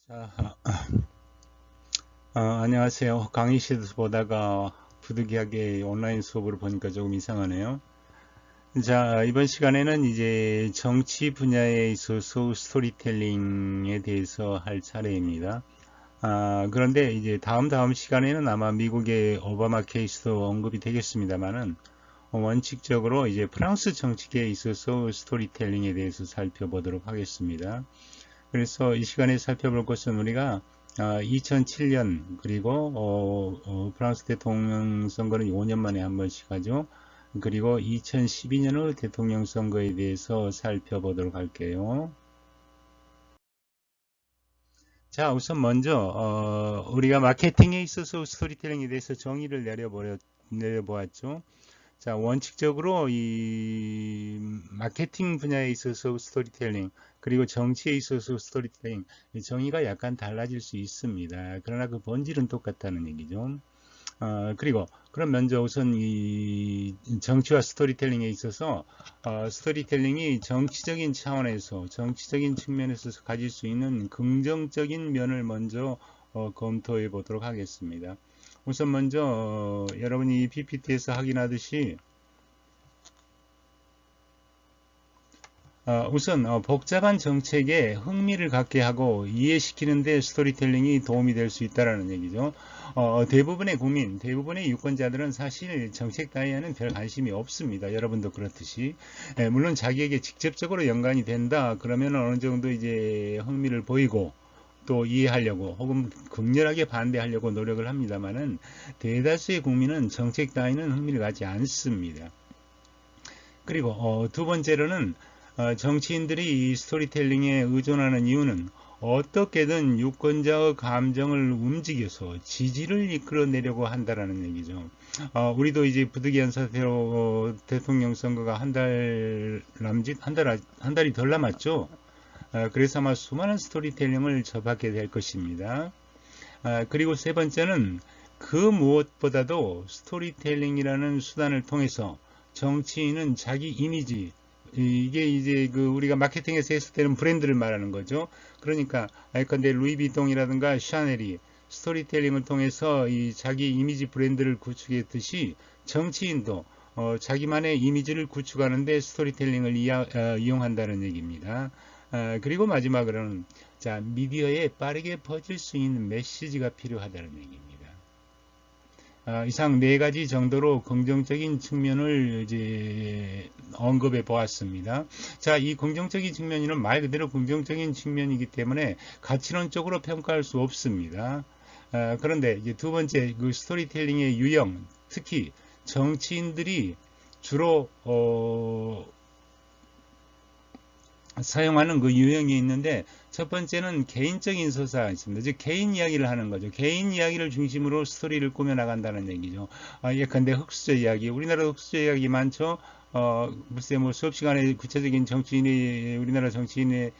자, 안녕하세요. 강의실에서 보다가 부득이하게 온라인 수업으로 보니까 조금 이상하네요. 자, 이번 시간에는 이제 정치 분야에 있어서 스토리텔링에 대해서 할 차례입니다. 그런데 이제 다음 시간에는 아마 미국의 오바마 케이스도 언급이 되겠습니다만은 원칙적으로 이제 프랑스 정치계에 있어서 스토리텔링에 대해서 살펴보도록 하겠습니다. 그래서 이 시간에 살펴볼 것은 우리가 2007년 그리고 프랑스 대통령 선거는 5년 만에 한 번씩 하죠. 그리고 2012년의 대통령 선거에 대해서 살펴보도록 할게요. 자, 우선 먼저 우리가 마케팅에 있어서 스토리텔링에 대해서 정의를 내려보았죠. 자, 원칙적으로 이 마케팅 분야에 있어서 스토리텔링, 그리고 정치에 있어서 스토리텔링, 이 정의가 약간 달라질 수 있습니다. 그러나 그 본질은 똑같다는 얘기죠. 그리고 그럼 먼저 우선 이 정치와 스토리텔링에 있어서 스토리텔링이 정치적인 차원에서, 정치적인 측면에서 가질 수 있는 긍정적인 면을 먼저 검토해 보도록 하겠습니다. 우선 먼저 여러분이 PPT에서 확인하듯이 우선 복잡한 정책에 흥미를 갖게 하고 이해시키는 데 스토리텔링이 도움이 될 수 있다는 얘기죠. 대부분의 국민, 대부분의 유권자들은 사실 정책 따위에는 별 관심이 없습니다. 여러분도 그렇듯이. 물론 자기에게 직접적으로 연관이 된다 그러면 어느 정도 이제 흥미를 보이고 또 이해하려고 혹은 극렬하게 반대하려고 노력을 합니다만은 대다수의 국민은 정책 따위는 흥미를 갖지 않습니다. 그리고 두 번째로는 정치인들이 이 스토리텔링에 의존하는 이유는 어떻게든 유권자의 감정을 움직여서 지지를 이끌어내려고 한다라는 얘기죠. 우리도 이제 부득이한 사태로 대통령 선거가 한 달이 덜 남았죠. 그래서 아마 수많은 스토리텔링을 접하게 될 것입니다. 그리고 세 번째는 그 무엇보다도 스토리텔링이라는 수단을 통해서 정치인은 자기 이미지, 이게 이제 그 우리가 마케팅에서 했을 때는 브랜드를 말하는 거죠. 그러니까 예컨대 루이비통이라든가 샤넬이 스토리텔링을 통해서 이 자기 이미지 브랜드를 구축했듯이 정치인도 자기만의 이미지를 구축하는데 스토리텔링을 이용한다는 얘기입니다. 그리고 마지막으로는 자, 미디어에 빠르게 퍼질 수 있는 메시지가 필요하다는 얘기입니다. 이상 네 가지 정도로 긍정적인 측면을 이제 언급해 보았습니다. 자, 이 긍정적인 측면은 말 그대로 긍정적인 측면이기 때문에 가치론적으로 평가할 수 없습니다. 그런데 이제 두 번째 그 스토리텔링의 유형, 특히 정치인들이 주로 사용하는 그 유형이 있는데 첫 번째는 개인적인 서사가 있습니다. 즉 개인 이야기를 하는 거죠. 개인 이야기를 중심으로 스토리를 꾸며 나간다는 얘기죠. 예컨대 흑수저 이야기, 우리나라 흑수저 이야기 많죠. 글쎄 뭐 수업 시간에 구체적인 정치인의 우리나라 정치인의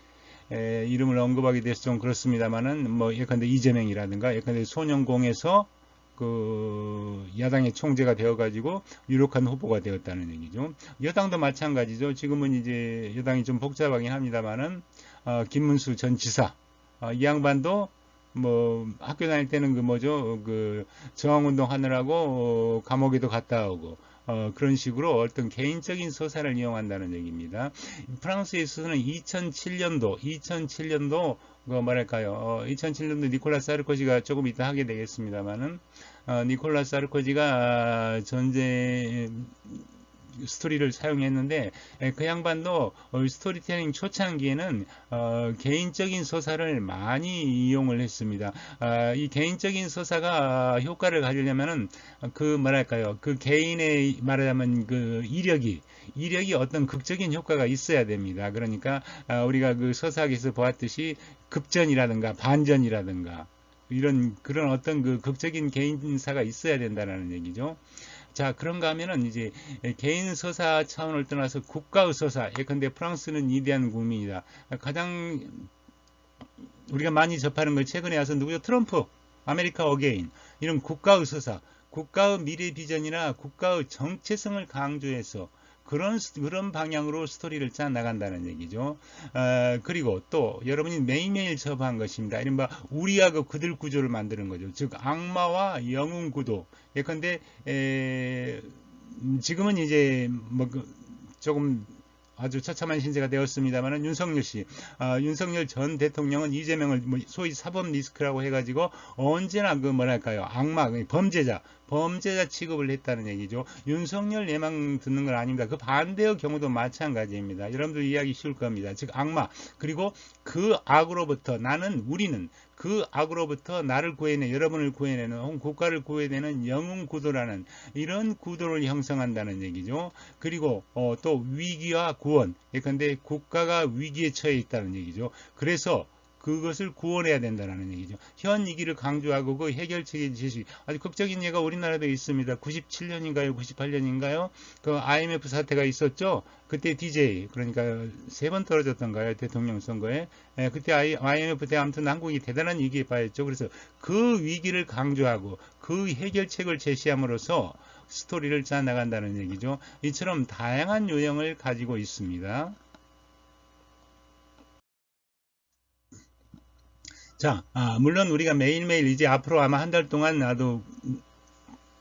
이름을 언급하게 돼서 좀 그렇습니다만은 뭐 예컨대 이재명이라든가 예컨대 소년공에서 그 야당의 총재가 되어가지고 유력한 후보가 되었다는 얘기죠. 여당도 마찬가지죠. 지금은 이제 여당이 좀 복잡하긴 합니다만은 김문수 전 지사 이 양반도 뭐 학교 다닐 때는 그 뭐죠 그 저항운동 하느라고 감옥에도 갔다 오고 그런 식으로 어떤 개인적인 서사를 이용한다는 얘기입니다. 프랑스에서는 2007년도 그 뭐랄까요 2007년도 니콜라 사르코지가 조금 이따 하게 되겠습니다만은 니콜라 사르코지가 전쟁 스토리를 사용했는데 그 양반도 스토리텔링 초창기에는 개인적인 서사를 많이 이용을 했습니다. 이 개인적인 서사가 효과를 가지려면은 그 뭐랄까요 그 개인의 말하자면 그 이력이 어떤 극적인 효과가 있어야 됩니다. 그러니까 우리가 그 서사학에서 보았듯이 급전이라든가 반전이라든가 이런 그런 어떤 그 극적인 개인사가 있어야 된다는 얘기죠. 자, 그런가 하면은 이제 개인 서사 차원을 떠나서 국가의 서사, 예컨대 프랑스는 위대한 국민이다. 가장 우리가 많이 접하는 걸 최근에 와서 누구죠? 트럼프, 아메리카 어게인 이런 국가의 서사, 국가의 미래 비전이나 국가의 정체성을 강조해서 그런 방향으로 스토리를 짜 나간다는 얘기죠. 그리고 또 여러분이 매일매일 접한 것입니다. 이른바 우리와 그들 구조를 만드는 거죠. 즉 악마와 영웅 구도. 예컨대 지금은 이제 뭐 조금 아주 처참한 신세가 되었습니다만 윤석열 씨, 윤석열 전 대통령은 이재명을 뭐 소위 사법 리스크라고 해가지고 언제나 그 뭐랄까요, 악마, 범죄자 취급을 했다는 얘기죠. 윤석열 예만 듣는 건 아닙니다. 그 반대의 경우도 마찬가지입니다. 여러분들 이해하기 쉬울 겁니다. 즉 악마, 그리고 그 악으로부터 우리는 그 악으로부터 나를 구해내, 여러분을 구해내는, 혹은 국가를 구해내는 영웅 구도라는 이런 구도를 형성한다는 얘기죠. 그리고 또 위기와 구원, 예컨대 국가가 위기에 처해 있다는 얘기죠. 그래서 그것을 구원해야 된다는 얘기죠. 현 위기를 강조하고 그 해결책의 제시, 아주 극적인 예가 우리나라도 있습니다. 97년인가요? 98년인가요? 그 IMF 사태가 있었죠. 그때 DJ, 그러니까 3번 떨어졌던가요? 대통령 선거에. 그때 IMF 때 아무튼 한국이 대단한 위기에 빠졌죠. 그래서 그 위기를 강조하고 그 해결책을 제시함으로써 스토리를 짜 나간다는 얘기죠. 이처럼 다양한 요령을 가지고 있습니다. 자, 물론 우리가 매일매일 이제 앞으로 아마 한 달 동안 나도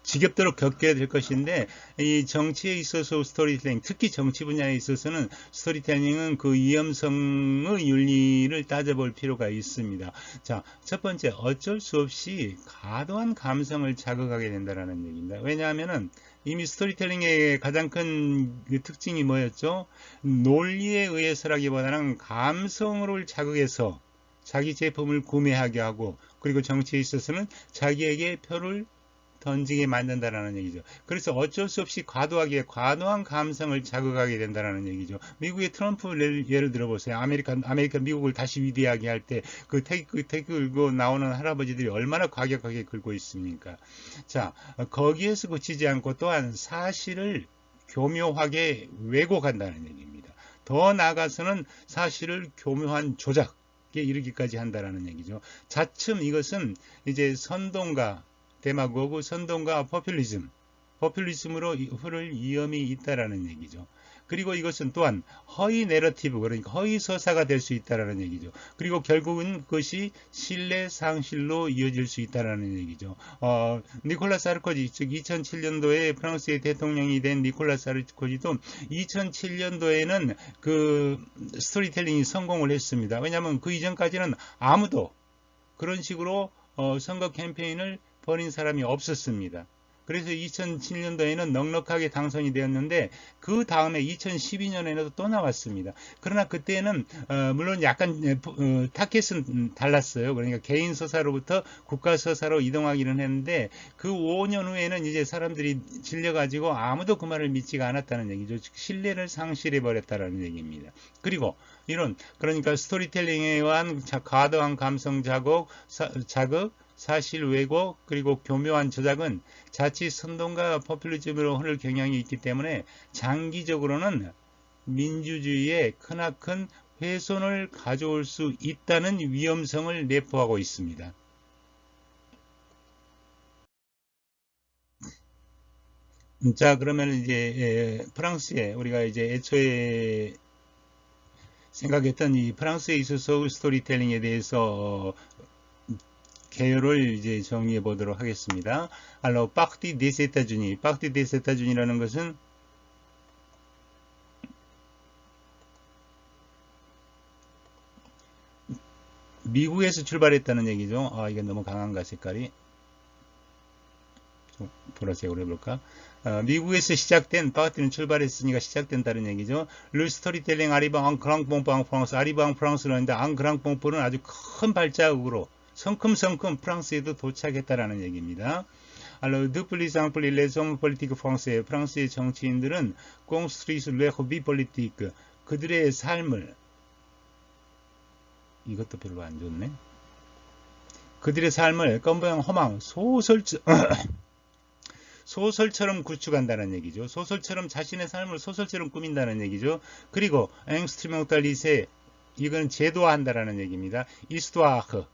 지겹도록 겪게 될 것인데, 이 정치에 있어서 스토리텔링, 특히 정치 분야에 있어서는 스토리텔링은 그 위험성의 윤리를 따져볼 필요가 있습니다. 자, 첫 번째, 어쩔 수 없이 과도한 감성을 자극하게 된다는 얘기입니다. 왜냐하면은 이미 스토리텔링의 가장 큰 특징이 뭐였죠? 논리에 의해서라기보다는 감성을 자극해서 자기 제품을 구매하게 하고, 그리고 정치에 있어서는 자기에게 표를 던지게 만든다라는 얘기죠. 그래서 어쩔 수 없이 과도한 감성을 자극하게 된다라는 얘기죠. 미국의 트럼프 예를 들어보세요. 미국을 다시 위대하게 할 때 그 태극 끌고 나오는 할아버지들이 얼마나 과격하게 끌고 있습니까? 자, 거기에서 그치지 않고 또한 사실을 교묘하게 왜곡한다는 얘기입니다. 더 나아가서는 사실을 교묘한 조작, 이르기까지 한다라는 얘기죠. 차츰 이것은 이제 선동과 데마고그, 선동과 포퓰리즘으로 흐를 위험이 있다라는 얘기죠. 그리고 이것은 또한 허위 내러티브, 그러니까 허위 서사가 될 수 있다라는 얘기죠. 그리고 결국은 그것이 신뢰 상실로 이어질 수 있다라는 얘기죠. 니콜라 사르코지, 즉 2007년도에 프랑스의 대통령이 된 니콜라 사르코지도 2007년도에는 그 스토리텔링이 성공을 했습니다. 왜냐하면 그 이전까지는 아무도 그런 식으로 선거 캠페인을 벌인 사람이 없었습니다. 그래서 2007년도에는 넉넉하게 당선이 되었는데 그 다음에 2012년에는 또 나왔습니다. 그러나 그때는 물론 약간 타켓은 달랐어요. 그러니까 개인 서사로부터 국가 서사로 이동하기는 했는데 그 5년 후에는 이제 사람들이 질려가지고 아무도 그 말을 믿지가 않았다는 얘기죠. 즉 신뢰를 상실해 버렸다는 얘기입니다. 그리고 그러니까 스토리텔링에 의한 과도한 감성 자극, 사실 왜곡, 그리고 교묘한 조작은 자칫 선동과 포퓰리즘으로 흐를 경향이 있기 때문에 장기적으로는 민주주의에 크나큰 훼손을 가져올 수 있다는 위험성을 내포하고 있습니다. 자, 그러면 이제 프랑스에 우리가 이제 애초에 생각했던 이 프랑스에 있어서 스토리텔링에 대해서 개요를 이제 정리해 보도록 하겠습니다. Alors, partie des États-Unis. partie des États-Unis라는 것은 미국에서 출발했다는 얘기죠. 이게 너무 강한가 색깔이. 좀 보라색으로 해볼까? 미국에서 시작된, 파티는 출발했으니까 시작된다는 얘기죠. 르 스토리텔링 아리방 앙크랑뽕빵 프랑스, 아리방 프랑스라는데 앙크랑뽕포는 아주 큰 발자국으로 성큼성큼 프랑스에도 도착했다라는 얘기입니다. Alors, depuis les hommes politiques français, 프랑스의 정치인들은 construisent leur vie politique, 그들의 삶을, 이것도 별로 안 좋네. 그들의 삶을 껌보양 허망, 소설처럼 구축한다는 얘기죠. 소설처럼 자신의 삶을 소설처럼 꾸민다는 얘기죠. 그리고 앵스트리몽탈리세, 이건 제도화한다라는 얘기입니다. 이스토아흐,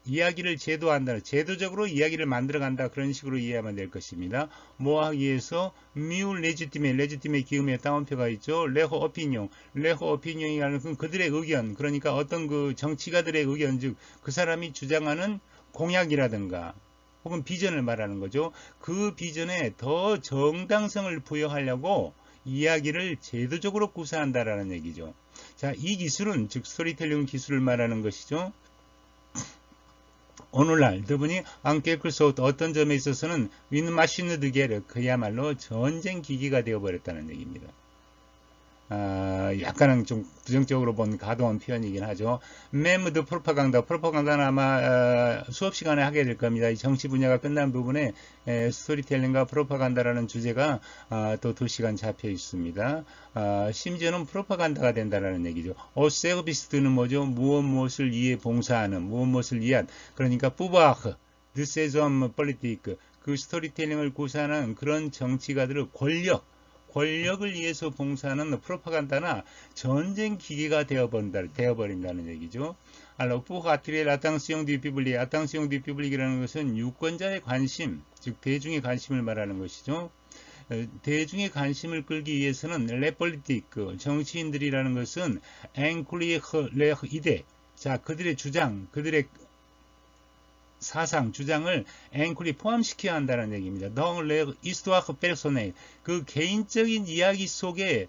이야기를 제도한다. 제도적으로 이야기를 만들어간다. 그런 식으로 이해하면 될 것입니다. 뭐 하기 위해서 미우 레지티메 기음에 따옴표가 있죠. 레호 오피뇽이라는 건 그들의 의견, 그러니까 어떤 그 정치가들의 의견, 즉 그 사람이 주장하는 공약이라든가 혹은 비전을 말하는 거죠. 그 비전에 더 정당성을 부여하려고 이야기를 제도적으로 구사한다라는 얘기죠. 자, 이 기술은 즉 스토리텔링 기술을 말하는 것이죠. 오늘날 그분이 안케크소 어떤 점에 있어서는 윈마시느드게르 그야말로 전쟁 기기가 되어버렸다는 얘기입니다. 약간은 좀 부정적으로 본 가도한 표현이긴 하죠. 메무드 프로파간다는 아마 수업 시간에 하게 될 겁니다. 이 정치 분야가 끝난 부분에 스토리텔링과 프로파간다라는 주제가 또 2시간 잡혀 있습니다. 심지어는 프로파간다가 된다라는 얘기죠. 세어비스트는 뭐죠? 무엇을 위해 봉사하는, 무엇을 위한, 그러니까 뿌바흐, 드세좀 폴리티크, 그 스토리텔링을 구사하는 그런 정치가들의 권력을 위해서 봉사하는 프로파간다나 전쟁 기계가 되어버린다는 얘기죠. Alors, pour attirer l'attention du public, attention du public이라는 것은 유권자의 관심, 즉 대중의 관심을 말하는 것이죠. 대중의 관심을 끌기 위해서는 les politiques, 정치인들이라는 것은 inclure leur idée, 자, 그들의 주장, 그들의 사상, 주장을 앵콜이 포함시켜야 한다는 얘기입니다. dans leur histoire personnelle, 그 개인적인 이야기 속에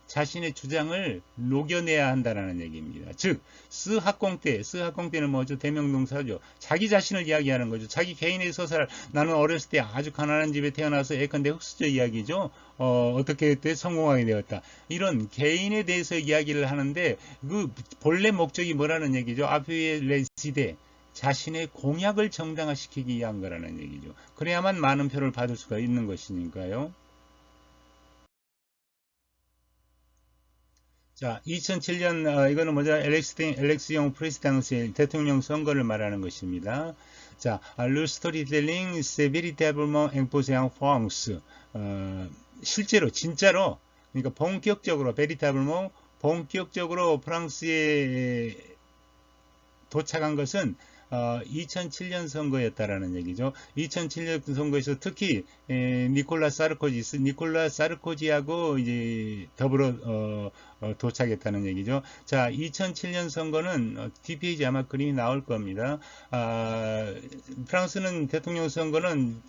자신의 주장을 녹여내야 한다는 얘기입니다. 즉, 스학공때는 뭐죠? 대명동사죠. 자기 자신을 이야기하는 거죠. 자기 개인의 서사를, 나는 어렸을 때 아주 가난한 집에 태어나서 예컨대 흑수저 이야기죠. 어떻게 그때 성공하게 되었다. 이런 개인에 대해서 이야기를 하는데 그 본래 목적이 뭐라는 얘기죠? 아퓨의 레시데, 자신의 공약을 정당화시키기 위한 거라는 얘기죠. 그래야만 많은 표를 받을 수가 있는 것이니까요. 자, 2007년 이거는 뭐죠? 엘렉스용 프레시당시 대통령 선거를 말하는 것입니다. 자, le storytelling c'est véritablement imposé en France. 실제로 진짜로 그러니까 본격적으로 véritablement 본격적으로 프랑스에 도착한 것은 2007년 선거였다라는 얘기죠. 2007년 선거에서 특히 니콜라 사르코지하고 이제 더불어 도착했다는 얘기죠. 자, 2007년 선거는 뒷페이지 아마 그림이 나올 겁니다. 프랑스는 대통령 선거는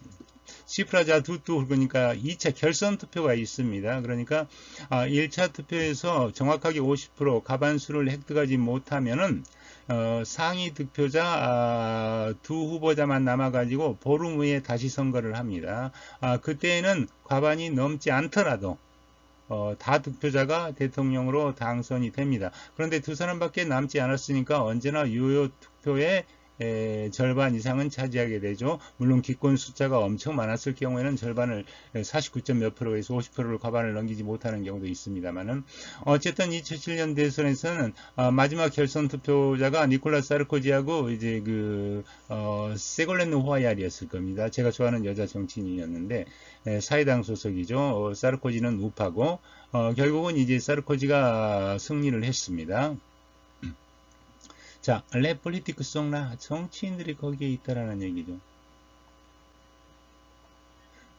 시프라자 두뚜, 그러니까 2차 결선 투표가 있습니다. 그러니까 1차 투표에서 정확하게 50% 과반수를 획득하지 못하면은 상위 득표자 두 후보자만 남아가지고 보름 후에 다시 선거를 합니다. 그때는 과반이 넘지 않더라도 다 득표자가 대통령으로 당선이 됩니다. 그런데 두 사람밖에 남지 않았으니까 언제나 유효 투표에 절반 이상은 차지하게 되죠. 물론 기권 숫자가 엄청 많았을 경우에는 절반을 49점 몇 프로에서 50%를 과반을 넘기지 못하는 경우도 있습니다만은 어쨌든 2007년 대선에서는 마지막 결선 투표자가 니콜라 사르코지하고 이제 그 세골렌느 호아얄이었을 겁니다. 제가 좋아하는 여자 정치인이었는데 사회당 소속이죠. 사르코지는 우파고 결국은 이제 사르코지가 승리를 했습니다. 자, 레 폴리티크 송라, 정치인들이 거기에 있다라는 얘기죠.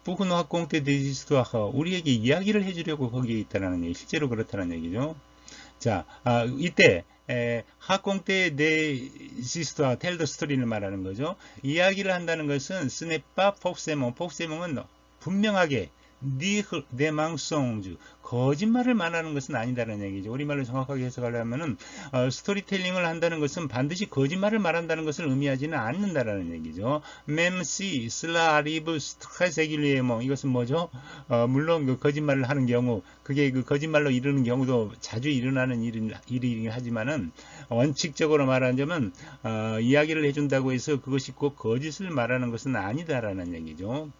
부흐노 학공때 데지스트와하, 우리에게 이야기를 해주려고 거기에 있다라는 얘기, 실제로 그렇다는 얘기죠. 자, 이때 학공때 데지스트와 텔더 스토리를 말하는 거죠. 이야기를 한다는 것은 스네빠 폭세몽은 분명하게 데망송주, 거짓말을 말하는 것은 아니다라는 얘기죠. 우리말로 정확하게 해석하려면은 스토리텔링을 한다는 것은 반드시 거짓말을 말한다는 것을 의미하지는 않는다라는 얘기죠. memsi 슬라리브 스트레세길리에몽, 이것은 뭐죠? 물론 그 거짓말을 하는 경우, 그게 그 거짓말로 이르는 경우도 자주 일어나는 일이긴 하지만은 원칙적으로 말하자면 이야기를 해준다고 해서 그것이 꼭 거짓을 말하는 것은 아니다라는 얘기죠.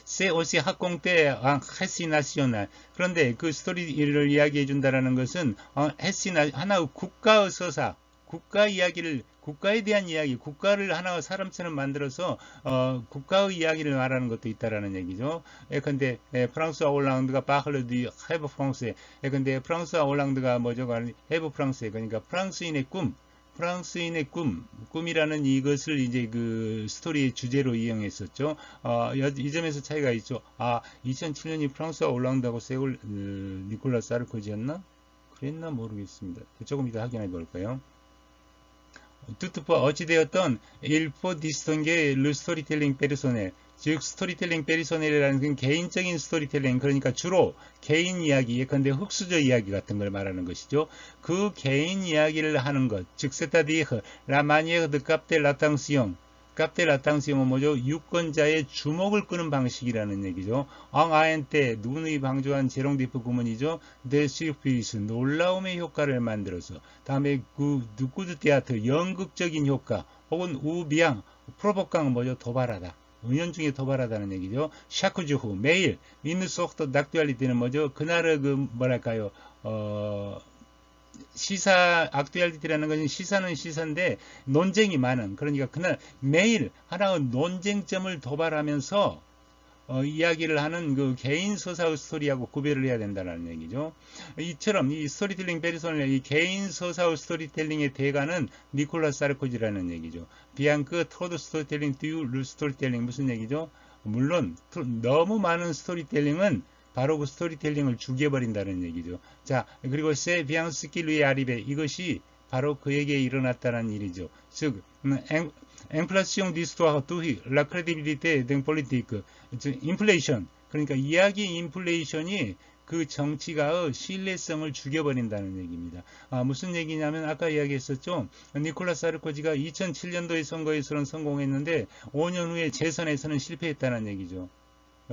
세오시 학공때 헤시나시오날, 그런데 그 스토리를 이야기해 준다라는 것은 헤시나 하나의 국가의 서사, 국가 이야기를, 국가에 대한 이야기, 국가를 하나의 사람처럼 만들어서 국가의 이야기를 말하는 것도 있다라는 얘기죠. 근데 프랑스와 올랑드가 바흐르디 헤브 프랑스에, 근데 프랑스와 올랑드가 뭐죠? 헤브 프랑스에, 그러니까 프랑스인의 꿈, 프랑스인의 꿈이라는 이것을 이제 그 스토리의 주제로 이용했었죠. 이 점에서 차이가 있죠. 2007년이 프랑스와 올랑드하고 세골 니콜라 사르코지였나? 그랬나 모르겠습니다. 조금 이따 확인해 볼까요? toutefois 어찌되었던 il faut distinguer le storytelling personnel, 즉 스토리텔링 페리소넬이라는 건 개인적인 스토리텔링, 그러니까 주로 개인 이야기, 예컨대 흑수저 이야기 같은 걸 말하는 것이죠. 그 개인 이야기를 하는 것, 즉 c'est-à-dire la manière de capter l'attention. capter l'attention은 뭐죠? 유권자의 주목을 끄는 방식이라는 얘기죠. en ANT, 눈의 방조한 제롱디프 구문이죠. de surprise, 놀라움의 효과를 만들어서. 다음에 good theater, 연극적인 효과, 혹은 우비앙, 프로보깡은 뭐죠? 도발하다. 은연중에 도발하다는 얘기죠. 샤크주후, 매일, 민누소프트 낙두알리티는 뭐죠? 그날의 뭐랄까요, 시사, 악두알리티라는 것은 시사는 시사인데 논쟁이 많은, 그러니까 그날 매일 하나의 논쟁점을 도발하면서 이야기를 하는 그 개인 서사의 스토리하고 구별을 해야 된다는 얘기죠. 이처럼 이 스토리텔링 페리소넬, 이 개인 서사의 스토리텔링의 대가는 니콜라 사르코지라는 얘기죠. 비앙크 트로드 스토리텔링, 듀 루 스토리텔링, 무슨 얘기죠? 물론 너무 많은 스토리텔링은 바로 그 스토리텔링을 죽여버린다는 얘기죠. 자, 그리고 세 비앙스키 루이 아리베, 이것이 바로 그에게 일어났다는 일이죠. 즉, 인플레이션 디스토아 투히 라 크레디빌리테 등 폴리티크, 인플레이션, 그러니까 이야기 인플레이션이 그 정치가의 신뢰성을 죽여버린다는 얘기입니다. 무슨 얘기냐면 아까 이야기했었죠. 니콜라 사르코지가 2007년도의 선거에서는 성공했는데 5년 후에 재선에서는 실패했다는 얘기죠.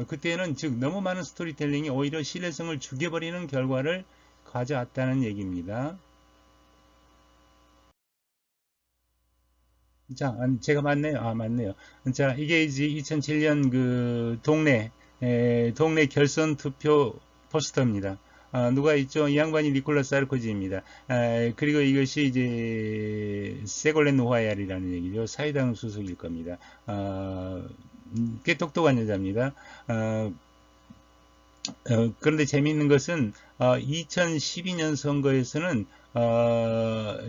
그때는 즉 너무 많은 스토리텔링이 오히려 신뢰성을 죽여버리는 결과를 가져왔다는 얘기입니다. 자, 제가 맞네요. 맞네요. 자, 이게 이제 2007년 그 동네 결선 투표 포스터입니다. 누가 있죠? 이 양반이 니콜라 사르코지입니다. 그리고 이것이 이제 세골렌 노화얄이라는 얘기죠. 사회당 소속일 겁니다. 꽤 똑똑한 여자입니다. 그런데 재미있는 것은 2012년 선거에서는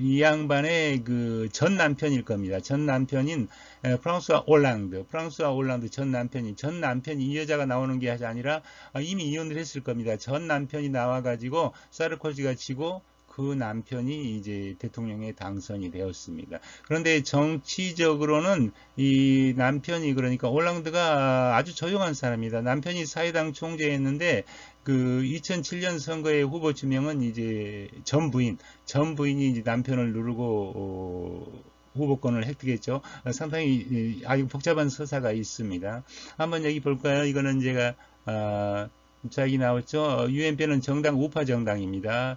이 양반의 그 전 남편일 겁니다. 전 남편인 프랑스와 올랑드 전 남편이 이 여자가 나오는 게 아니라 이미 이혼을 했을 겁니다. 전 남편이 나와가지고 사르코지가 지고 그 남편이 이제 대통령에 당선이 되었습니다. 그런데 정치적으로는 이 남편이, 그러니까 올랑드가 아주 조용한 사람입니다. 남편이 사회당 총재였는데 그 2007년 선거의 후보 지명은 이제 전 부인이 이제 남편을 누르고 후보권을 획득했죠. 상당히 아주 복잡한 서사가 있습니다. 한번 여기 볼까요? 이거는 제가 자, 여기 나왔죠. UMP는 정당 우파 정당입니다.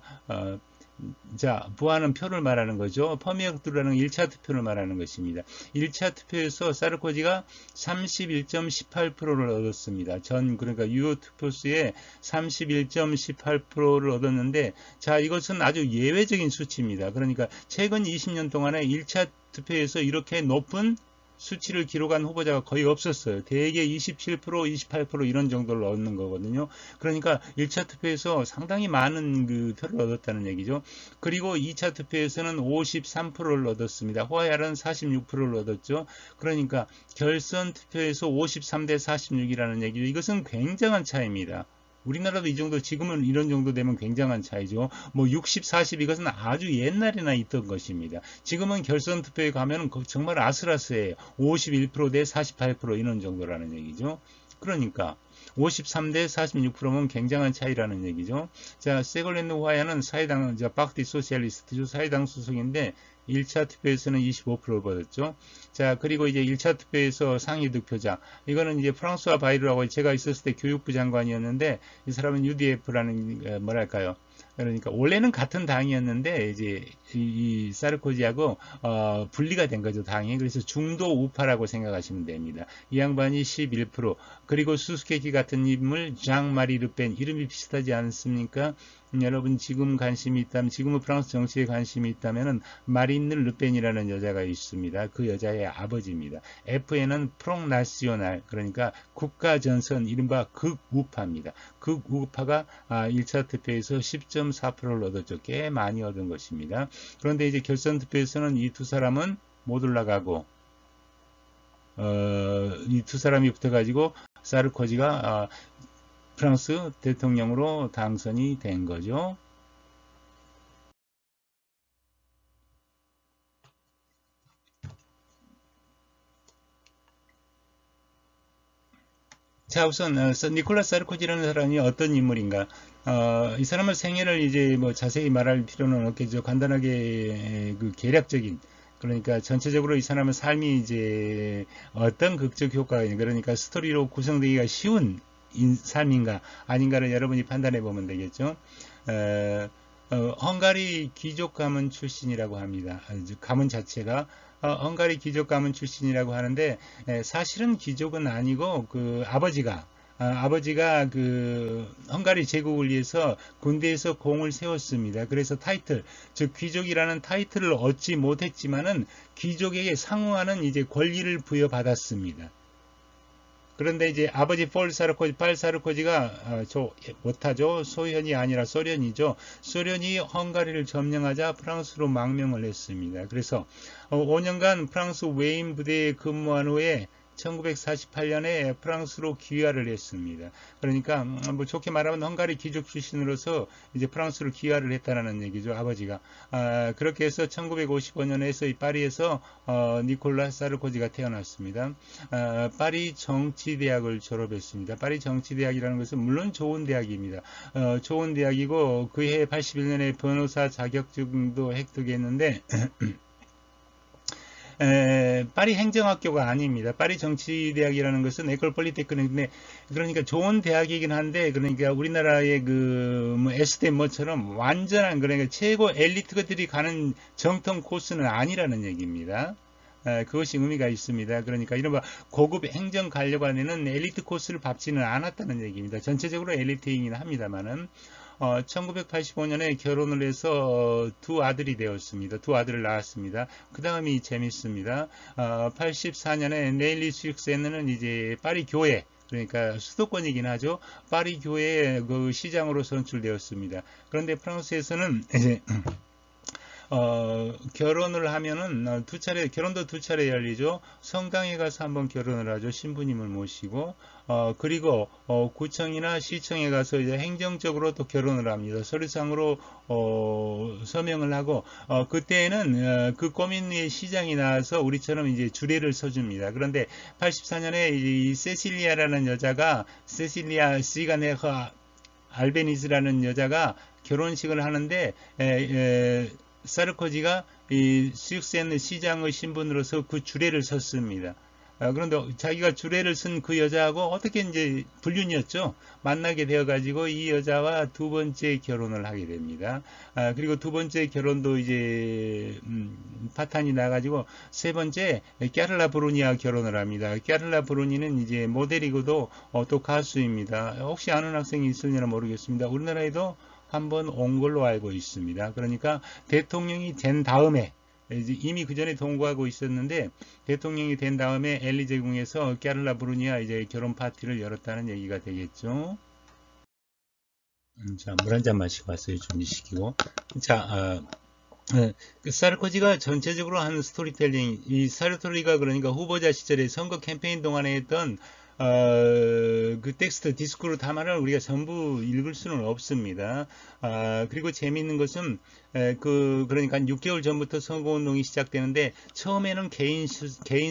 자, 부하는 표를 말하는 거죠. 퍼미역두라는 1차 투표를 말하는 것입니다. 1차 투표에서 사르코지가 31.18%를 얻었습니다. 그러니까 유효 투표수의 31.18%를 얻었는데, 자, 이것은 아주 예외적인 수치입니다. 그러니까 최근 20년 동안에 1차 투표에서 이렇게 높은 수치를 기록한 후보자가 거의 없었어요. 대개 27%, 28% 이런 정도를 얻는 거거든요. 그러니까 1차 투표에서 상당히 많은 그 표를 얻었다는 얘기죠. 그리고 2차 투표에서는 53%를 얻었습니다. 호아얄은 46%를 얻었죠. 그러니까 결선 투표에서 53대 46이라는 얘기죠. 이것은 굉장한 차이입니다. 우리나라도 이 정도, 지금은 이런 정도 되면 굉장한 차이죠. 뭐 60, 40 이것은 아주 옛날에나 있던 것입니다. 지금은 결선 투표에 가면 정말 아슬아슬해요. 51%대 48% 이런 정도라는 얘기죠. 그러니까 53대 46%면 굉장한 차이라는 얘기죠. 자, 세골렌드 화야는 사회당, 파크티 소시알리스트죠. 사회당 소속인데 1차 투표에서는 25%를 받았죠. 자, 그리고 이제 1차 투표에서 상위 득표자. 이거는 이제 프랑스와 바이르라고, 제가 있었을 때 교육부 장관이었는데, 이 사람은 UDF라는, 뭐랄까요. 그러니까 원래는 같은 당이었는데 이제 이 사르코지하고 분리가 된 거죠, 당이. 그래서 중도 우파라고 생각하시면 됩니다. 이 양반이 11%, 그리고 수수께끼 같은 인물 장 마리 르펜, 이름이 비슷하지 않습니까? 여러분 지금 관심이 있다면, 지금은 프랑스 정치에 관심이 있다면은 마린 르펜이라는 여자가 있습니다. 그 여자의 아버지입니다. FN은 프롱 나시오날, 그러니까 국가전선, 이른바 극우파입니다. 극우파가 1차 투표에서 10.4%를 얻었죠. 꽤 많이 얻은 것입니다. 그런데 이제 결선 투표에서는 이 두 사람은 못 올라가고, 이 두 사람이 붙어가지고 사르코지가 프랑스 대통령으로 당선이 된 거죠. 자, 우선 니콜라 사르코지라는 사람이 어떤 인물인가? 이 사람의 생애를 이제 뭐 자세히 말할 필요는 없겠죠. 간단하게 그 계략적인, 그러니까 전체적으로 이 사람의 삶이 이제 어떤 극적 효과가 있는, 그러니까 스토리로 구성되기가 쉬운 삶인가 아닌가를 여러분이 판단해 보면 되겠죠. 헝가리 귀족 가문 출신이라고 합니다. 가문 자체가 헝가리 귀족 가문 출신이라고 하는데, 사실은 귀족은 아니고 그 아버지가 그 헝가리 제국을 위해서 군대에서 공을 세웠습니다. 그래서 타이틀, 즉 귀족이라는 타이틀을 얻지 못했지만은 귀족에게 상응하는 이제 권리를 부여받았습니다. 그런데 이제 아버지 팔 사르코지가 못하죠. 소련이 아니라 소련이죠. 소련이 헝가리를 점령하자 프랑스로 망명을 했습니다. 그래서 5년간 프랑스 외인 부대에 근무한 후에 1948년에 프랑스로 귀화를 했습니다. 그러니까 뭐 좋게 말하면 헝가리 귀족 출신으로서 이제 프랑스로 귀화를 했다는 얘기죠. 아버지가. 그렇게 해서 1955년에서 이 파리에서 니콜라 사르코지가 태어났습니다. 파리 정치대학을 졸업했습니다. 파리 정치대학이라는 것은 물론 좋은 대학입니다. 좋은 대학이고 그해 81년에 변호사 자격증도 획득했는데 파리 행정학교가 아닙니다. 파리 정치대학이라는 것은 에콜 폴리테크닉인데, 그러니까 좋은 대학이긴 한데, 그러니까 우리나라의 그 S대 뭐처럼 완전한, 그러니까 최고 엘리트들이 가는 정통 코스는 아니라는 얘기입니다. 그것이 의미가 있습니다. 그러니까 이른바 고급 행정 가려고 하는 엘리트 코스를 밟지는 않았다는 얘기입니다. 전체적으로 엘리트이긴 합니다만은 1985년에 결혼을 해서 두 아들이 되었습니다. 두 아들을 낳았습니다. 그 다음이 재밌습니다. 84년에 네일리 수익세는 이제 파리 교회, 그러니까 수도권이긴 하죠. 파리 교회 그 시장으로 선출되었습니다. 그런데 프랑스에서는 이제 결혼을 하면은 결혼도 두 차례 열리죠. 성당에 가서 한번 결혼을 하죠. 신부님을 모시고, 그리고, 구청이나 시청에 가서 이제 행정적으로 또 결혼을 합니다. 서류상으로, 서명을 하고, 그때는, 그 꼬민리의 시장이 나와서 우리처럼 이제 주례를 서줍니다. 그런데 84년에 이 세실리아라는 여자가, 세실리아 시가네허 알베니즈라는 여자가 결혼식을 하는데, 사르코지가 이 수익센 시장의 신분으로서 그 주례를 섰습니다. 그런데 자기가 주례를 쓴 그 여자하고 어떻게 이제 불륜이었죠. 만나게 되어가지고 이 여자와 두 번째 결혼을 하게 됩니다. 그리고 두 번째 결혼도 이제 파탄이 나가지고 세 번째 까를라 브루니와 결혼을 합니다. 까를라 브루니는 이제 모델이고도 또 가수입니다. 혹시 아는 학생이 있을려나 모르겠습니다. 우리나라에도 한번 온 걸로 알고 있습니다. 그러니까 대통령이 된 다음에, 이미 그 전에 동거하고 있었는데 대통령이 된 다음에 엘리제궁에서 까를라 브루니와 이제 결혼 파티를 열었다는 얘기가 되겠죠. 자, 물 한 잔 마시고 왔어요. 준비시키고. 자, 그 사르코지가 전체적으로 하는 스토리텔링, 이 사르토리가 그러니까 후보자 시절에 선거 캠페인 동안에 했던 그 텍스트, 디스크로 담아를 우리가 전부 읽을 수는 없습니다. 그리고 재미있는 것은, 그러니까 6개월 전부터 선거운동이 시작되는데, 처음에는 개인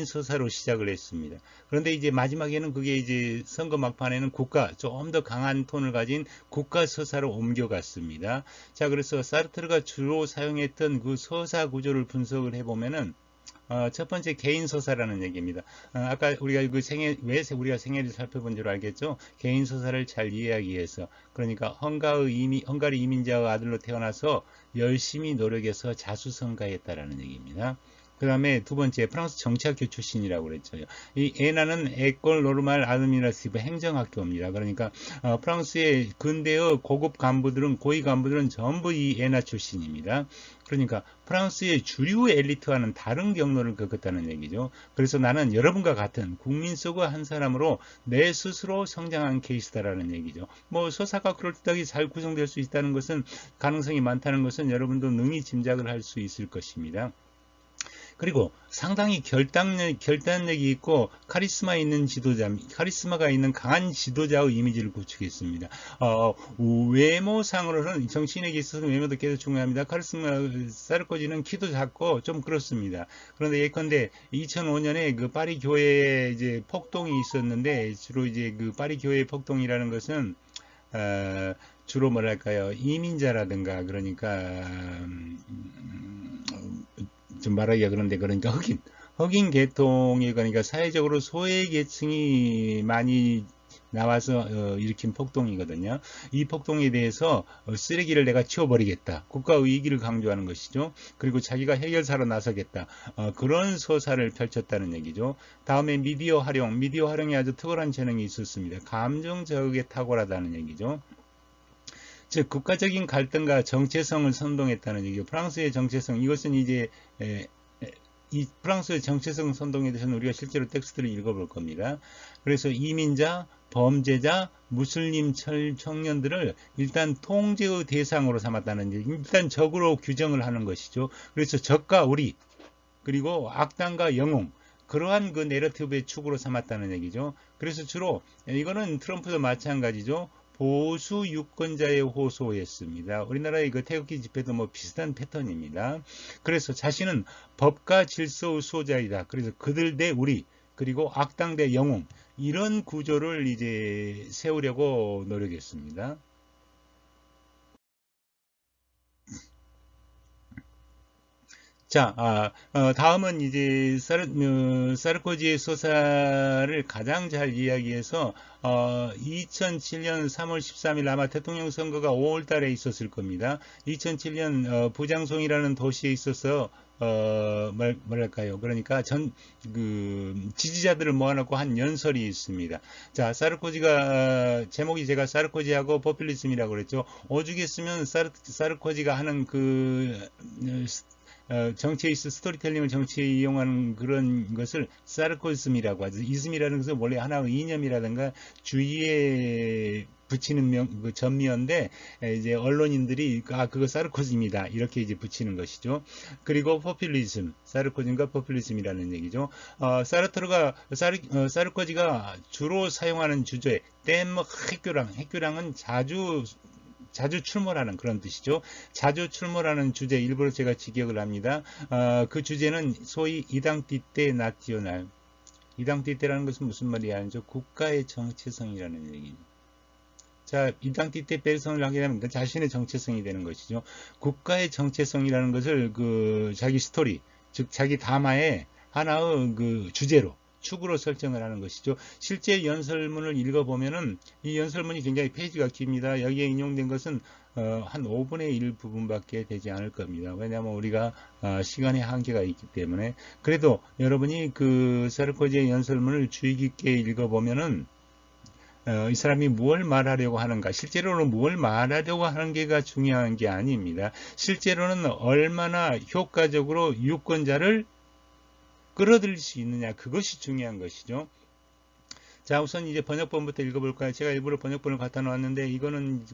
서사로 시작을 했습니다. 그런데 이제 마지막에는 그게 이제 선거 막판에는 좀 더 강한 톤을 가진 국가 서사로 옮겨갔습니다. 자, 그래서 사르트르가 주로 사용했던 그 서사 구조를 분석을 해보면은, 첫 번째 개인 서사라는 얘기입니다. 아까 우리가 왜 우리가 생애를 살펴본 줄 알겠죠? 개인 서사를 잘 이해하기 위해서. 그러니까 헝가리 이민자의 아들로 태어나서 열심히 노력해서 자수성가했다라는 얘기입니다. 그 다음에 두 번째 프랑스 정치학교 출신이라고 그랬죠. 이 에나는 에콜 노르말 아드미니스트리브 행정학교입니다. 그러니까 프랑스의 근대의 고급 간부들은 고위 간부들은 전부 이 에나 출신입니다. 그러니까 프랑스의 주류 엘리트와는 다른 경로를 겪었다는 얘기죠. 그래서 나는 여러분과 같은 국민 속의 한 사람으로 내 스스로 성장한 케이스다라는 얘기죠. 뭐 서사가 그럴듯하게 잘 구성될 수 있다는 것은 가능성이 많다는 것은 여러분도 능히 짐작을 할 수 있을 것입니다. 그리고 상당히 결단력이 있고 카리스마가 있는 강한 지도자의 이미지를 구축했습니다. 외모상으로는 정치인에게 있어서 외모도 계속 중요합니다. 사르코지는 키도 작고 좀 그렇습니다. 그런데 예컨대 2005년에 그 파리 교회에 이제 폭동이 있었는데 주로 이제 그 파리 교회 폭동이라는 것은 주로 뭐랄까요, 이민자라든가 그러니까 좀 말하기가 그런데 그러니까 흑인 계통이 그러니까 사회적으로 소외 계층이 많이 나와서 일으킨 폭동이거든요. 이 폭동에 대해서 쓰레기를 내가 치워버리겠다. 국가 의기를 강조하는 것이죠. 그리고 자기가 해결사로 나서겠다. 그런 서사를 펼쳤다는 얘기죠. 다음에 미디어 활용이 아주 탁월한 재능이 있었습니다. 감정 저격에 탁월하다는 얘기죠. 즉 국가적인 갈등과 정체성을 선동했다는 얘기죠. 프랑스의 정체성, 이것은 이제 이 프랑스의 정체성 선동에 대해서는 우리가 실제로 텍스트를 읽어볼 겁니다. 그래서 이민자, 범죄자, 무슬림 청년들을 일단 통제의 대상으로 삼았다는 얘기, 일단 적으로 규정을 하는 것이죠. 그래서 적과 우리, 그리고 악당과 영웅, 그러한 그 내러티브의 축으로 삼았다는 얘기죠. 그래서 주로 이거는 트럼프도 마찬가지죠. 보수 유권자의 호소였습니다. 우리나라의 그 태극기 집회도 뭐 비슷한 패턴입니다. 그래서 자신은 법과 질서의 수호자이다. 그래서 그들 대 우리, 그리고 악당 대 영웅, 이런 구조를 이제 세우려고 노력했습니다. 자, 다음은 이제 사르코지의 서사를 가장 잘 이야기해서 2007년 3월 13일 아마 대통령 선거가 5월 달에 있었을 겁니다. 2007년 부장송이라는 도시에 있어서 뭐랄까요? 그러니까 지지자들을 모아놓고 한 연설이 있습니다. 자, 사르코지가 제목이 제가 사르코지하고 포퓰리즘이라고 그랬죠. 오죽 했으면 사르코지가 하는 정치에 스토리텔링을 정치에 이용하는 그런 것을 사르코즘이라고 하죠. 이즘이라는 것은 원래 하나의 이념이라든가 주의에 붙이는 그 전미어인데 이제 언론인들이 그거 사르코즘이다 이렇게 이제 붙이는 것이죠. 그리고 포퓰리즘, 사르코즘과 포퓰리즘이라는 얘기죠. 사르코지가 주로 사용하는 주제 댐 핵교랑은 자주 출몰하는 그런 뜻이죠. 자주 출몰하는 주제 일부러 제가 직역을 합니다. 그 주제는 소위 이당띠떼 나티오날. 이당띠떼라는 것은 무슨 말이야? 국가의 정체성이라는 얘기죠. 자, 이당띠떼 뺄성을 하게 되면 자신의 정체성이 되는 것이죠. 국가의 정체성이라는 것을 자기 스토리, 즉 자기 담화의 하나의 그 주제로 축으로 설정을 하는 것이죠. 실제 연설문을 읽어보면은 이 연설문이 굉장히 페이지가 깁니다. 여기에 인용된 것은 한 5분의 1 부분밖에 되지 않을 겁니다. 왜냐하면 우리가 시간의 한계가 있기 때문에. 그래도 여러분이 그 사르코지의 연설문을 주의 깊게 읽어보면은 이 사람이 무엇을 말하려고 하는가, 실제로는 무엇을 말하려고 하는 게가 중요한 게 아닙니다. 실제로는 얼마나 효과적으로 유권자를 끌어들일 수 있느냐, 그것이 중요한 것이죠. 자, 우선 이제 번역본부터 읽어볼까요? 제가 일부러 번역본을 갖다 놓았는데 이거는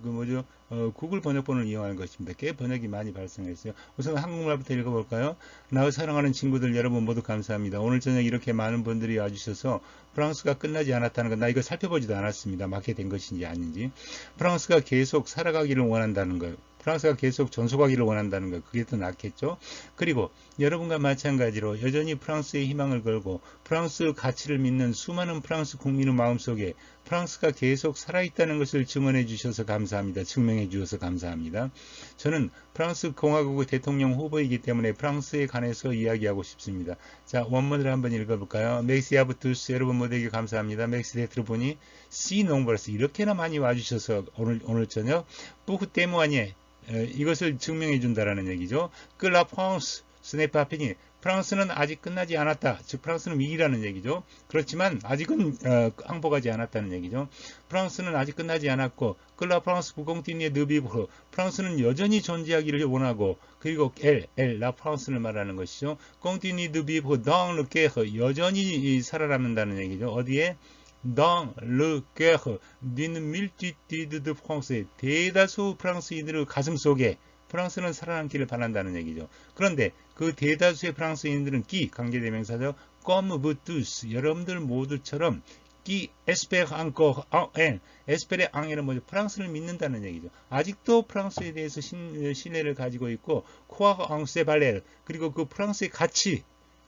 구글 번역본을 이용하는 것입니다. 꽤 번역이 많이 발생했어요. 우선 한국말부터 읽어볼까요? 나의 사랑하는 친구들 여러분 모두 감사합니다. 오늘 저녁 이렇게 많은 분들이 와주셔서 프랑스가 끝나지 않았다는 것, 나 이거 살펴보지도 않았습니다. 맞게 된 것인지 아닌지. 프랑스가 계속 살아가기를 원한다는 것, 프랑스가 계속 전속하기를 원한다는 것, 그게 더 낫겠죠. 그리고 여러분과 마찬가지로 여전히 프랑스의 희망을 걸고 프랑스 가치를 믿는 수많은 프랑스 국민의 마음속에 프랑스가 계속 살아있다는 것을 증언해 주셔서 감사합니다. 증명해 주셔서 감사합니다. 저는 프랑스 공화국의 대통령 후보이기 때문에 프랑스에 관해서 이야기하고 싶습니다. 자, 원문을 한번 읽어볼까요? 맥시 아브투스, 여러분 모두에게 감사합니다. 맥시 데트르보니 시 농버스, 이렇게나 많이 와주셔서 오늘 저녁 뿌흐 때무아니에 이것을 증명해 준다라는 얘기죠. 클라 프랑스 스네파피니, 프랑스는 아직 끝나지 않았다. 즉 프랑스는 위기라는 얘기죠. 그렇지만 아직은 항복하지 않았다는 얘기죠. 프랑스는 아직 끝나지 않았고 클라 프랑스 부공티니에 느비브 프랑스는 여전히 존재하기를 원하고 그리고 라 프랑스를 말하는 것이죠. 공티니 드비브 dans le cœur 여전히 살아남는다는 얘기죠. 어디에? dans le cœur d'une multitude de Français 대다수 프랑스인들의 가슴 속에 프랑스는 살아남기를 바란다는 얘기죠. 그런데 그 대다수의 프랑스인들은 관계대명사죠. comme vous tous 여러분들 모두처럼 espère encore en espère en은 뭐죠? 프랑스를 믿는다는 얘기죠. 아직도 프랑스에 대해서 신뢰를 가지고 있고 croire en ses valeurs 그리고 그 프랑스의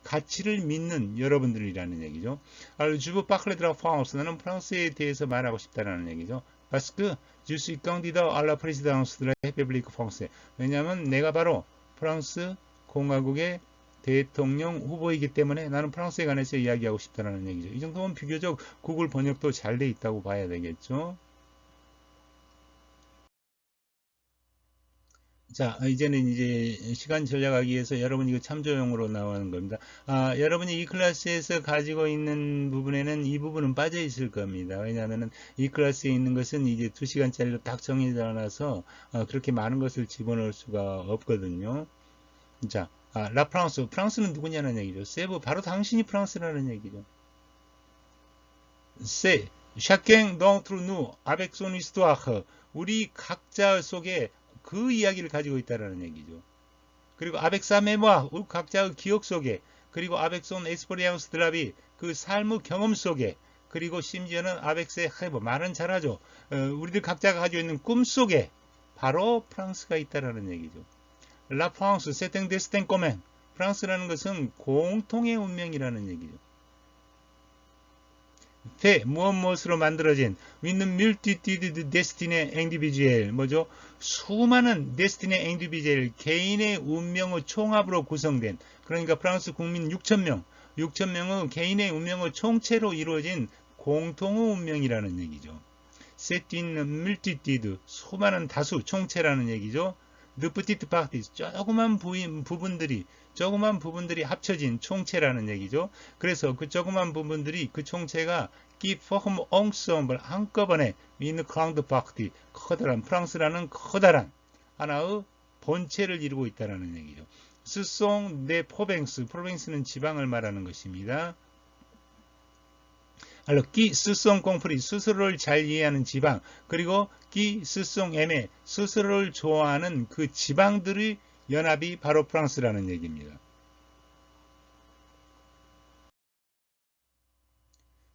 가치를 믿는 여러분들이라는 얘기죠. Je veux parler de la France. 나는 프랑스에 대해서 말하고 싶다는 얘기죠. Parce que je suis candidat à la présidence de la République française. 왜냐하면 내가 바로 프랑스 공화국의 대통령 후보이기 때문에 나는 프랑스에 관해서 이야기하고 싶다는 얘기죠. 이 정도면 비교적 구글 번역도 잘 돼 있다고 봐야 되겠죠. 자, 이제는 이제 시간 절약하기 위해서 여러분 이거 참조용으로 나오는 겁니다. 여러분이 이 클래스에서 가지고 있는 부분에는 이 부분은 빠져 있을 겁니다. 왜냐하면 이 클래스에 있는 것은 이제 2시간짜리로 딱 정해져 놔서 그렇게 많은 것을 집어넣을 수가 없거든요. 자, 라 프랑스. 프랑스는 누구냐는 얘기죠. 세브, 바로 당신이 프랑스라는 얘기죠. 세, chacun d'entre nous avec son histoire. 우리 각자 속에 그 이야기를 가지고 있다는 얘기죠. 그리고 avec sa mémoire, 우리 각자의 기억 속에, 그리고 avec son expérience de la vie, 그 삶의 경험 속에, 그리고 심지어는 avec ses rêves, 말은 잘하죠. 우리들 각자가 가지고 있는 꿈 속에 바로 프랑스가 있다는 얘기죠. La France, c'est un destin commun. 프랑스라는 것은 공통의 운명이라는 얘기죠. 무엇으로 만들어진 with multitude de destinée individuelle 뭐죠? 수많은 destinée individuelle 개인의 운명의 총합으로 구성된 그러니까 프랑스 국민 6,000명은 개인의 운명의 총체로 이루어진 공통의 운명이라는 얘기죠. C'est une multitude 수많은 다수 총체라는 얘기죠. de petites parties 조그만 부분들이 합쳐진 총체라는 얘기죠. 그래서 그 조그만 부분들이 그 총체가 qui forment ensemble 한꺼번에 une grande partie 커다란 프랑스라는 커다란 하나의 본체를 이루고 있다는 얘기죠. Ce sont des provinces. province는 지방을 말하는 것입니다. Alors, qui se sont compris, 스스로를 잘 이해하는 지방, 그리고 qui se sont aimés, 스스로를 좋아하는 그 지방들의 연합이 바로 프랑스라는 얘기입니다.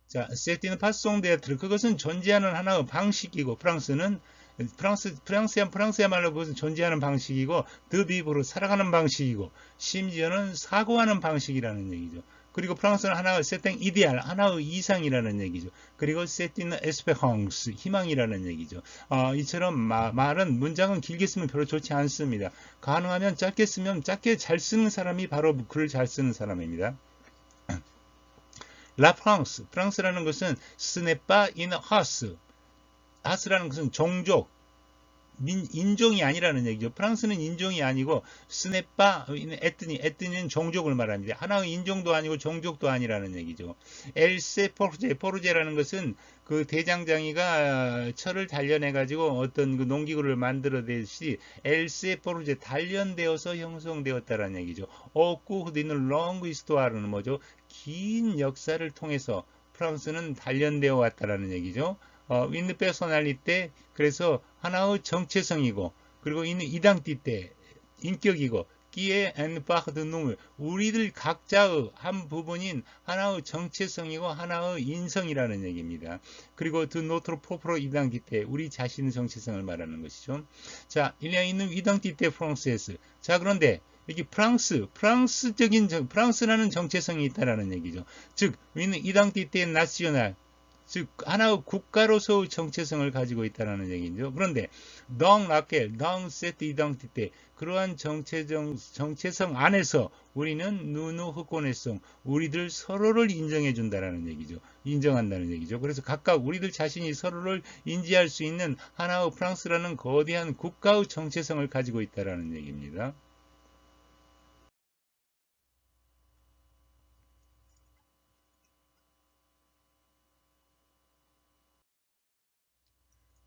자, c'est une façon d'être, 그것은 존재하는 하나의 방식이고, 프랑스야말로 그것은 존재하는 방식이고, de vivre, 살아가는 방식이고, 심지어는 사고하는 방식이라는 얘기죠. 그리고 프랑스는 하나의 c'est un idéal, 하나의 이상이라는 얘기죠. 그리고 c'est une espérance, 희망이라는 얘기죠. 이처럼 문장은 길게 쓰면 별로 좋지 않습니다. 가능하면 짧게 쓰면 짧게 잘 쓰는 사람이 바로 글을 잘 쓰는 사람입니다. La France, 프랑스라는 것은 ce n'est pas une race, race라는 것은 종족, 인종이 아니라는 얘기죠. 프랑스는 인종이 아니고 스네빠 에트니는 종족을 말합니다. 하나의 인종도 아니고 종족도 아니라는 얘기죠. 엘세 포르제라는 것은 그 대장장이가 철을 단련해 가지고 어떤 그 농기구를 만들어내듯이 엘세 포르제 단련되어서 형성되었다는 얘기죠. 오쿠드는 롱 히스토아르는 뭐죠? 긴 역사를 통해서 프랑스는 단련되어 왔다라는 얘기죠. 윈드 페소날리때 그래서 하나의 정체성이고 그리고 있는 이당띠 때 인격이고 끼에 앤파드 놈을 우리들 각자의 한 부분인 하나의 정체성이고 하나의 인성이라는 얘기입니다. 그리고 드 노트로 프로프로 이당띠 때 우리 자신의 정체성을 말하는 것이죠. 자, 일리아 있는 이당띠 때 프랑스에서 자 그런데 여기 프랑스라는 정체성이 있다라는 얘기죠. 즉, 우리는 이당띠 때 나시오날 즉 하나의 국가로서의 정체성을 가지고 있다는 얘기죠. 그런데 dans cette identité 그러한 정체성 안에서 우리는 누누 흑권의성 우리들 서로를 인정해 준다라는 얘기죠. 인정한다는 얘기죠. 그래서 각각 우리들 자신이 서로를 인지할 수 있는 하나의 프랑스라는 거대한 국가의 정체성을 가지고 있다라는 얘기입니다.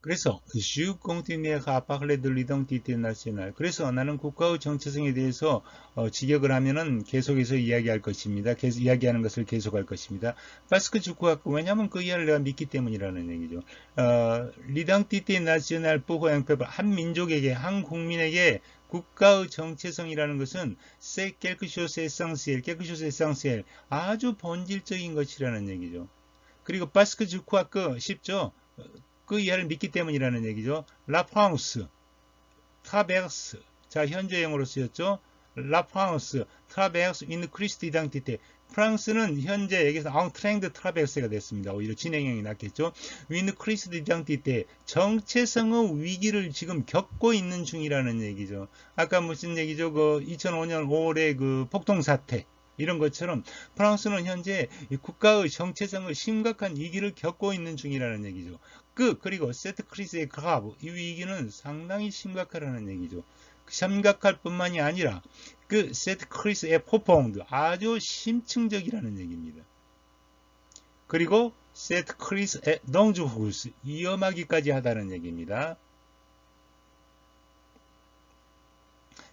그래서 Je continue à parler de l'identité nationale. 그래서 나는 국가의 정체성에 대해서 직역을 하면은 계속해서 이야기할 것입니다. 계속 이야기하는 것을 계속할 것입니다. 바스크 주크학교 왜냐하면 그 이야기를 내가 믿기 때문이라는 얘기죠. l'identité nationale pour un peuple 한 민족에게 한 국민에게 국가의 정체성이라는 것은 c'est quelque chose essentiel, quelque chose essentiel 아주 본질적인 것이라는 얘기죠. 그리고 바스크 주크학교 쉽죠? 그 이하를 믿기 때문이라는 얘기죠. 라 프랑스, 트라베르스. 자, 현재형으로 쓰였죠. 라 프랑스, 트라베르스, 인 크리스트 이당티테. 프랑스는 현재 여기서 앙트랭드 트라베르스가 됐습니다. 오히려 진행형이 낫겠죠. 윈 크리스트 이당티테. 정체성의 위기를 지금 겪고 있는 중이라는 얘기죠. 아까 무슨 얘기죠? 그 2005년 5월에 그 폭동 사태. 이런 것처럼 프랑스는 현재 국가의 정체성을 심각한 위기를 겪고 있는 중이라는 얘기죠. 그리고 세트 크리스의 그라브 이 위기는 상당히 심각하다는 얘기죠. 심각할 뿐만이 아니라 그 세트 크리스의 포퐁드 아주 심층적이라는 얘기입니다. 그리고 세트 크리스의 덩주후스 위험하기까지 하다는 얘기입니다.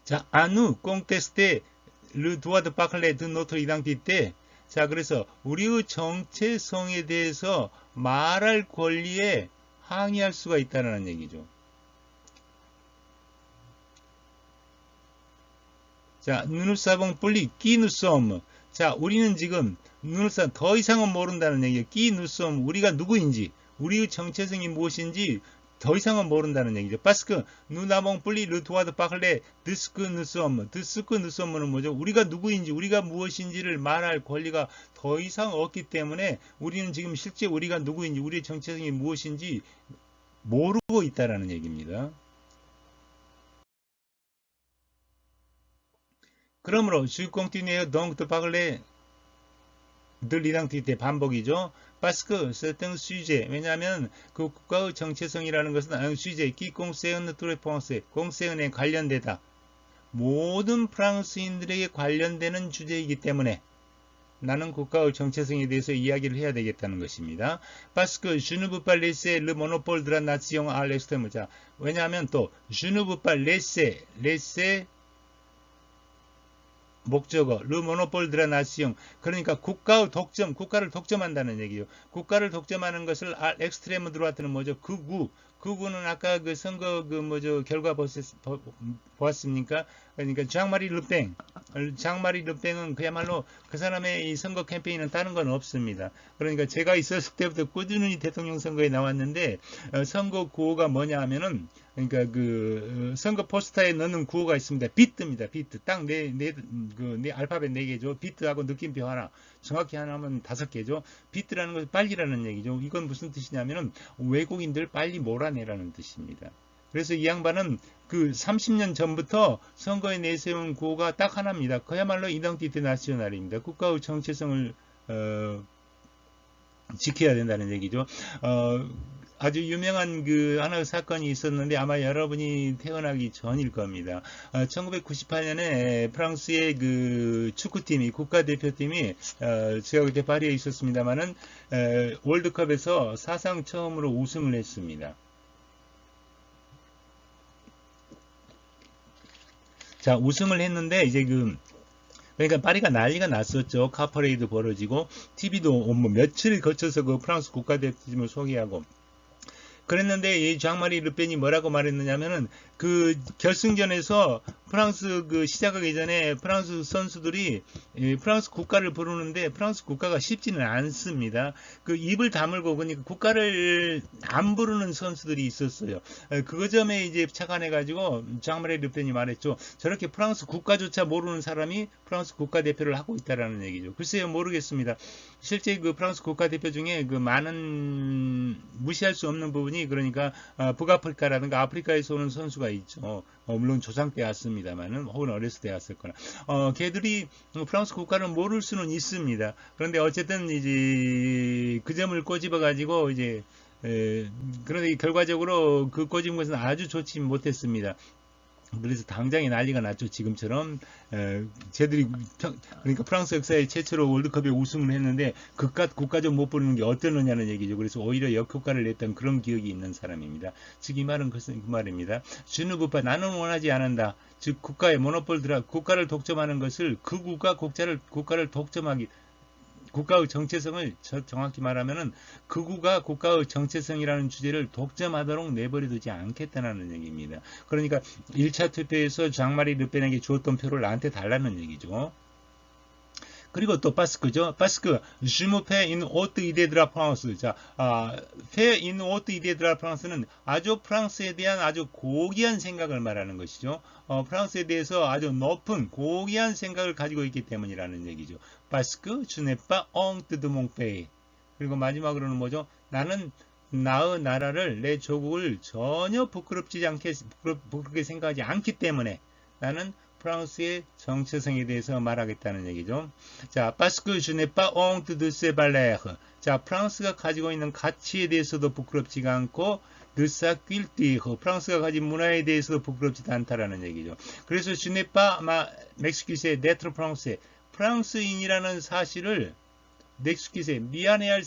자, 아누 꽁테스테 르 두아드 바클레 드 노트 이당티 때 자, 그래서 우리의 정체성에 대해서 말할 권리에 항의할 수가 있다는 얘기죠. 자, 누누사봉 뿔리 끼누썸. 자, 우리는 지금 누누사 더 이상은 모른다는 얘기예요. 끼누썸 우리가 누구인지, 우리의 정체성이 무엇인지 더 이상은 모른다는 얘기죠. 파스크 누나몽 뿔리 르투아드 바클레 드스크 누썸. 드스크 누썸은 뭐죠? 우리가 누구인지, 우리가 무엇인지를 말할 권리가 더 이상 없기 때문에 우리는 지금 실제 우리가 누구인지, 우리의 정체성이 무엇인지 모르고 있다라는 얘기입니다. 그러므로 je continue donc de parler de l'identité 반복이죠. parce que c'est un sujet 왜냐하면 그 국가의 정체성이라는 것은 un sujet qui concerne tous les Français concerne 관련되다. 모든 프랑스인들에게 관련되는 주제이기 때문에 나는 국가의 정체성에 대해서 이야기를 해야 되겠다는 것입니다. parce que je ne veux pas laisser le monopole de la nation à l'extrême. 자, 왜냐하면 또 je ne veux pas laisser 목적어, 르 모노폴 드라 나시용. 그러니까 국가의 독점, 국가를 독점한다는 얘기예요. 국가를 독점하는 것을 엑스트레무 드로아트는 뭐죠? 극우. 극우는 아까 그 선거 그 뭐죠? 결과 보았습니까? 그러니까 장마리 르팽. 장마리 르팽은 그야말로 그 사람의 이 선거 캠페인은 다른 건 없습니다. 그러니까 제가 있었을 때부터 꾸준히 대통령 선거에 나왔는데 선거 구호가 뭐냐 하면은 그러니까 그 선거 포스터에 넣는 구호가 있습니다. 비트입니다. 비트. 딱 네 알파벳 4개죠. 비트하고 느낌표 하나. 정확히 하나면 5개죠. 비트라는 것은 빨리라는 얘기죠. 이건 무슨 뜻이냐면은 외국인들 빨리 몰아내라는 뜻입니다. 그래서 이 양반은 그 30년 전부터 선거에 내세운 구호가 딱 하나입니다. 그야말로 이덩티티 나시오날입니다. 국가의 정체성을 지켜야 된다는 얘기죠. 아주 유명한 그 하나의 사건이 있었는데 아마 여러분이 태어나기 전일 겁니다. 1998년에 프랑스의 그 축구팀이 국가대표팀이 제가 그때 파리에 있었습니다만은 월드컵에서 사상 처음으로 우승을 했습니다. 자, 우승을 했는데 이제 그러니까 파리가 난리가 났었죠. 카퍼레이드 벌어지고 TV도 뭐 며칠을 거쳐서 그 프랑스 국가대표팀을 소개하고 그랬는데 이 장마리 르펜이 뭐라고 말했느냐면은 그 결승전에서 프랑스 그 시작하기 전에 프랑스 선수들이 프랑스 국가를 부르는데 프랑스 국가가 쉽지는 않습니다. 그 입을 다물고 그러니까 국가를 안 부르는 선수들이 있었어요. 그 점에 이제 착안해가지고 장마리 르펜이 말했죠. 저렇게 프랑스 국가조차 모르는 사람이 프랑스 국가대표를 하고 있다라는 얘기죠. 글쎄요 모르겠습니다. 실제 그 프랑스 국가대표 중에 그 많은 무시할 수 없는 부분이 그러니까 북아프리카라든가 아프리카에서 오는 선수가 있죠. 물론 조상 때 왔습니다만은 혹은 어렸을 때 왔을 거나 걔들이 프랑스 국가를 모를 수는 있습니다. 그런데 어쨌든 이제 그 점을 꼬집어 가지고 이제 그런데 결과적으로 그 꼬집은 것은 아주 좋지 못했습니다. 그래서 당장에 난리가 났죠. 지금처럼 쟤들이 그러니까 프랑스 역사에 최초로 월드컵에 우승을 했는데 그깟 국가적 못 부르는 게 어떠느냐는 얘기죠. 그래서 오히려 역효과를 냈던 그런 기억이 있는 사람입니다. 즉 이 말은 그 말입니다. 주누부파 나는 원하지 않는다. 즉 국가의 모노폴 드라 국가를 독점하는 것을 그 국가를 독점하기 국가의 정체성을 정확히 말하면은 극우가 국가의 정체성이라는 주제를 독점하도록 내버려두지 않겠다는 얘기입니다. 그러니까 1차 투표에서 장마리 르펜에게 주었던 표를 나한테 달라는 얘기죠. 그리고 또 바스크죠. 바스크, 주무페 인 오트 이데드라 프랑스. 자, 페 인 오트 이데드라 프랑스는 아주 프랑스에 대한 아주 고귀한 생각을 말하는 것이죠. 프랑스에 대해서 아주 높은 고귀한 생각을 가지고 있기 때문이라는 얘기죠. 바스크, 주네빠, 엉뜨드몽페이. 그리고 마지막으로는 뭐죠? 나는 나의 나라를, 내 조국을 전혀 부끄럽게 생각하지 않기 때문에 나는 프랑스의 정체성에 대해서 말하겠다는 얘기죠. 자, 바스크 주네파 옹트 드세 발레르. 자, 프랑스가 가지고 있는 가치에 대해서도 부끄럽지가 않고 드사 낄띠르. 프랑스가 가진 문화에 대해서도 부끄럽지도 않다라는 얘기죠. 그래서 주네파 멕시키세 네트로 프랑스. 프랑스인이라는 사실을 멕시키세 미안해할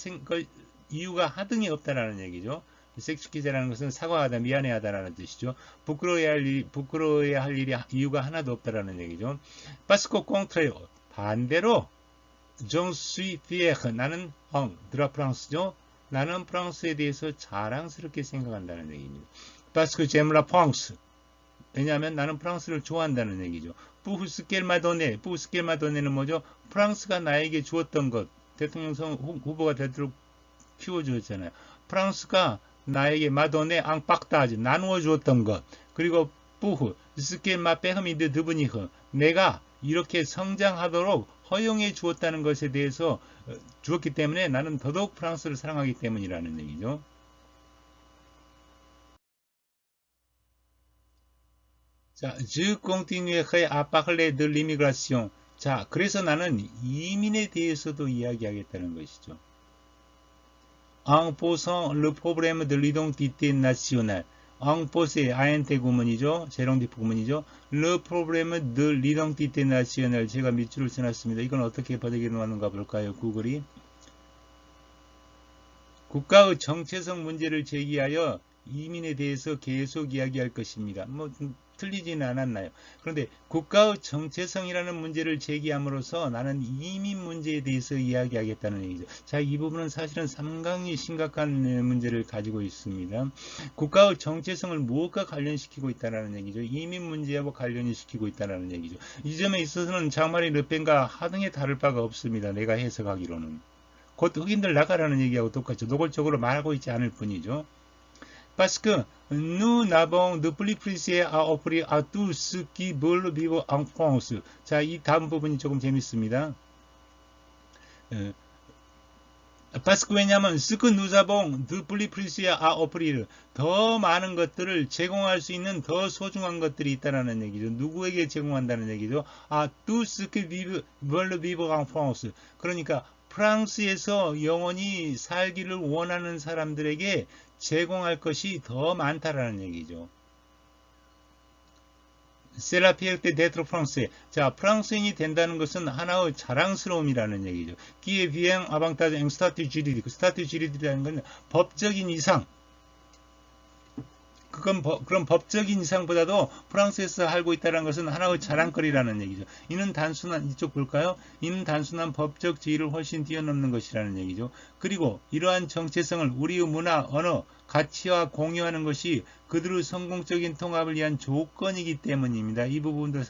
이유가 하등이 없다라는 얘기죠. 섹시키제라는 것은 사과하다, 미안해하다라는 뜻이죠. 부끄러워야 할 일이 이유가 하나도 없다라는 얘기죠. 바스코 꽁트레요. 반대로 정수이 피에르. 나는 드라 프랑스죠. 나는 프랑스에 대해서 자랑스럽게 생각한다는 얘기입니다. 바스코 제므라 프랑스. 왜냐하면 나는 프랑스를 좋아한다는 얘기죠. 뿌스켈마도네는 뭐죠? 프랑스가 나에게 주었던 것. 대통령 후보가 되도록 키워주었잖아요. 프랑스가 나에게 마도네 앙빡다지 나누어 주었던 것. 그리고 뿌흐 스켈마 빼흠이드 드브니흐. 내가 이렇게 성장하도록 허용해 주었다는 것에 대해서 주었기 때문에 나는 더더욱 프랑스를 사랑하기 때문이라는 얘기죠. 자, je continuerai à parler de l'immigration. 자, 그래서 나는 이민에 대해서도 이야기하겠다는 것이죠. En posant le problème de l'identité nationale. En posé INT 구문이죠. 제롱디프 구문이죠. Le problème de l'identité nationale. 제가 밑줄을 써놨습니다. 이건 어떻게 번역해 놓았는가 볼까요? 구글이. 국가의 정체성 문제를 제기하여 이민에 대해서 계속 이야기할 것입니다. 뭐 틀리지는 않았나요? 그런데 국가의 정체성이라는 문제를 제기함으로써 나는 이민 문제에 대해서 이야기하겠다는 얘기죠. 자, 이 부분은 사실은 상당히 심각한 문제를 가지고 있습니다. 국가의 정체성을 무엇과 관련시키고 있다는 얘기죠. 이민 문제하고 관련이 시키고 있다는 얘기죠. 이 점에 있어서는 장마리 르펜과 하등에 다를 바가 없습니다. 내가 해석하기로는. 곧 흑인들 나가라는 얘기하고 똑같죠. 노골적으로 말하고 있지 않을 뿐이죠. Parce que nous n'avons de plus précieux à offrir à tous ceux qui veulent vivre en France. 자, 이 다음 부분이 조금 재밌습니다. Parce que 왜냐하면 ce que nous avons de plus précieux à offrir. 더 많은 것들을 제공할 수 있는 더 소중한 것들이 있다는 얘기죠. 누구에게 제공한다는 얘기죠. à tous ceux qui veulent vivre en France. 그러니까 프랑스에서 영원히 살기를 원하는 사람들에게 제공할 것이 더 많다라는 얘기죠. 세라피에르테 데트로 프랑스. 자, 프랑스인이 된다는 것은 하나의 자랑스러움이라는 얘기죠. 기에 비행 아방타드 앵스타트 주리디. 스타트 주리디라는 건 법적인 이상. 그런 법적인 이상보다도 프랑스에서 살고 있다는 것은 하나의 자랑거리라는 얘기죠. 이는 단순한, 이쪽 볼까요? 이는 단순한 법적 지위를 훨씬 뛰어넘는 것이라는 얘기죠. 그리고 이러한 정체성을 우리의 문화, 언어, 가치와 공유하는 것이 그들의 성공적인 통합을 위한 조건이기 때문입니다. 이 부분도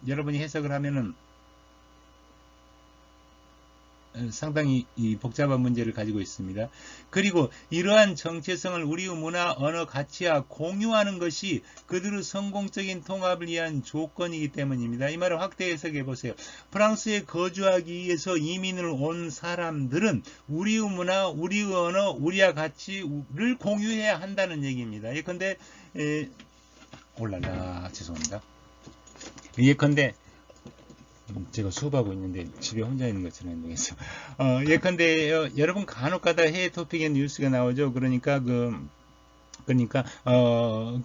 여러분이 해석을 하면은 상당히 복잡한 문제를 가지고 있습니다. 그리고 이러한 정체성을 우리의 문화, 언어, 가치와 공유하는 것이 그들의 성공적인 통합을 위한 조건이기 때문입니다. 이 말을 확대 해석해 보세요. 프랑스에 거주하기 위해서 이민을 온 사람들은 우리의 문화, 우리의 언어, 우리의 가치를 공유해야 한다는 얘기입니다. 예컨대 올라라 죄송합니다. 예컨대 제가 수업하고 있는데 집에 혼자 있는 것처럼 행동했어. 예컨대 여러분 간혹가다 해외 토픽에 뉴스가 나오죠. 그러니까 그러니까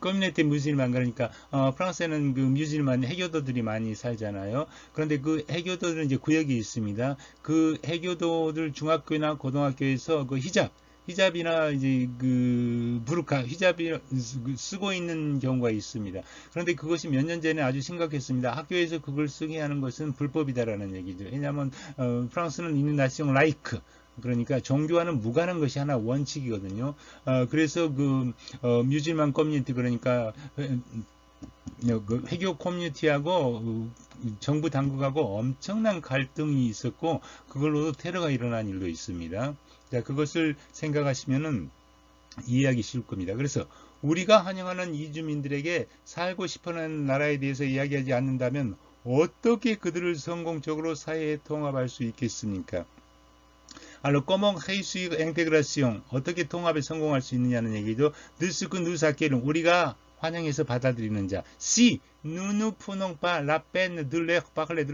커뮤니티 뮤슬만 그러니까 프랑스에는 그 뮤슬만 해교도들이 많이 살잖아요. 그런데 그 해교도들은 이제 구역이 있습니다. 그 해교도들 중학교나 고등학교에서 그 히잡이나 이제 그 부르카 히잡이 쓰고 있는 경우가 있습니다. 그런데 그것이 몇 년 전에 아주 심각했습니다. 학교에서 그걸 쓰게 하는 것은 불법이다라는 얘기죠. 왜냐하면 프랑스는 이민나시옹 라이크 그러니까 종교와는 무관한 것이 하나 원칙이거든요. 그래서 그 뮤즐만 커뮤니티 그러니까 그 회교 커뮤니티하고 정부 당국하고 엄청난 갈등이 있었고 그걸로도 테러가 일어난 일도 있습니다. 자, 그것을 생각하시면은 이해하기 쉬울 겁니다. 그래서 우리가 환영하는 이주민들에게 살고 싶어하는 나라에 대해서 이야기하지 않는다면 어떻게 그들을 성공적으로 사회에 통합할 수 있겠습니까? Alors, comment réussir l'intégration? 어떻게 통합에 성공할 수 있느냐는 얘기죠. De ce que nous accueillons. 우리가 환영해서 받아들이는 자. Si nous ne prenons pas la peine de leur parler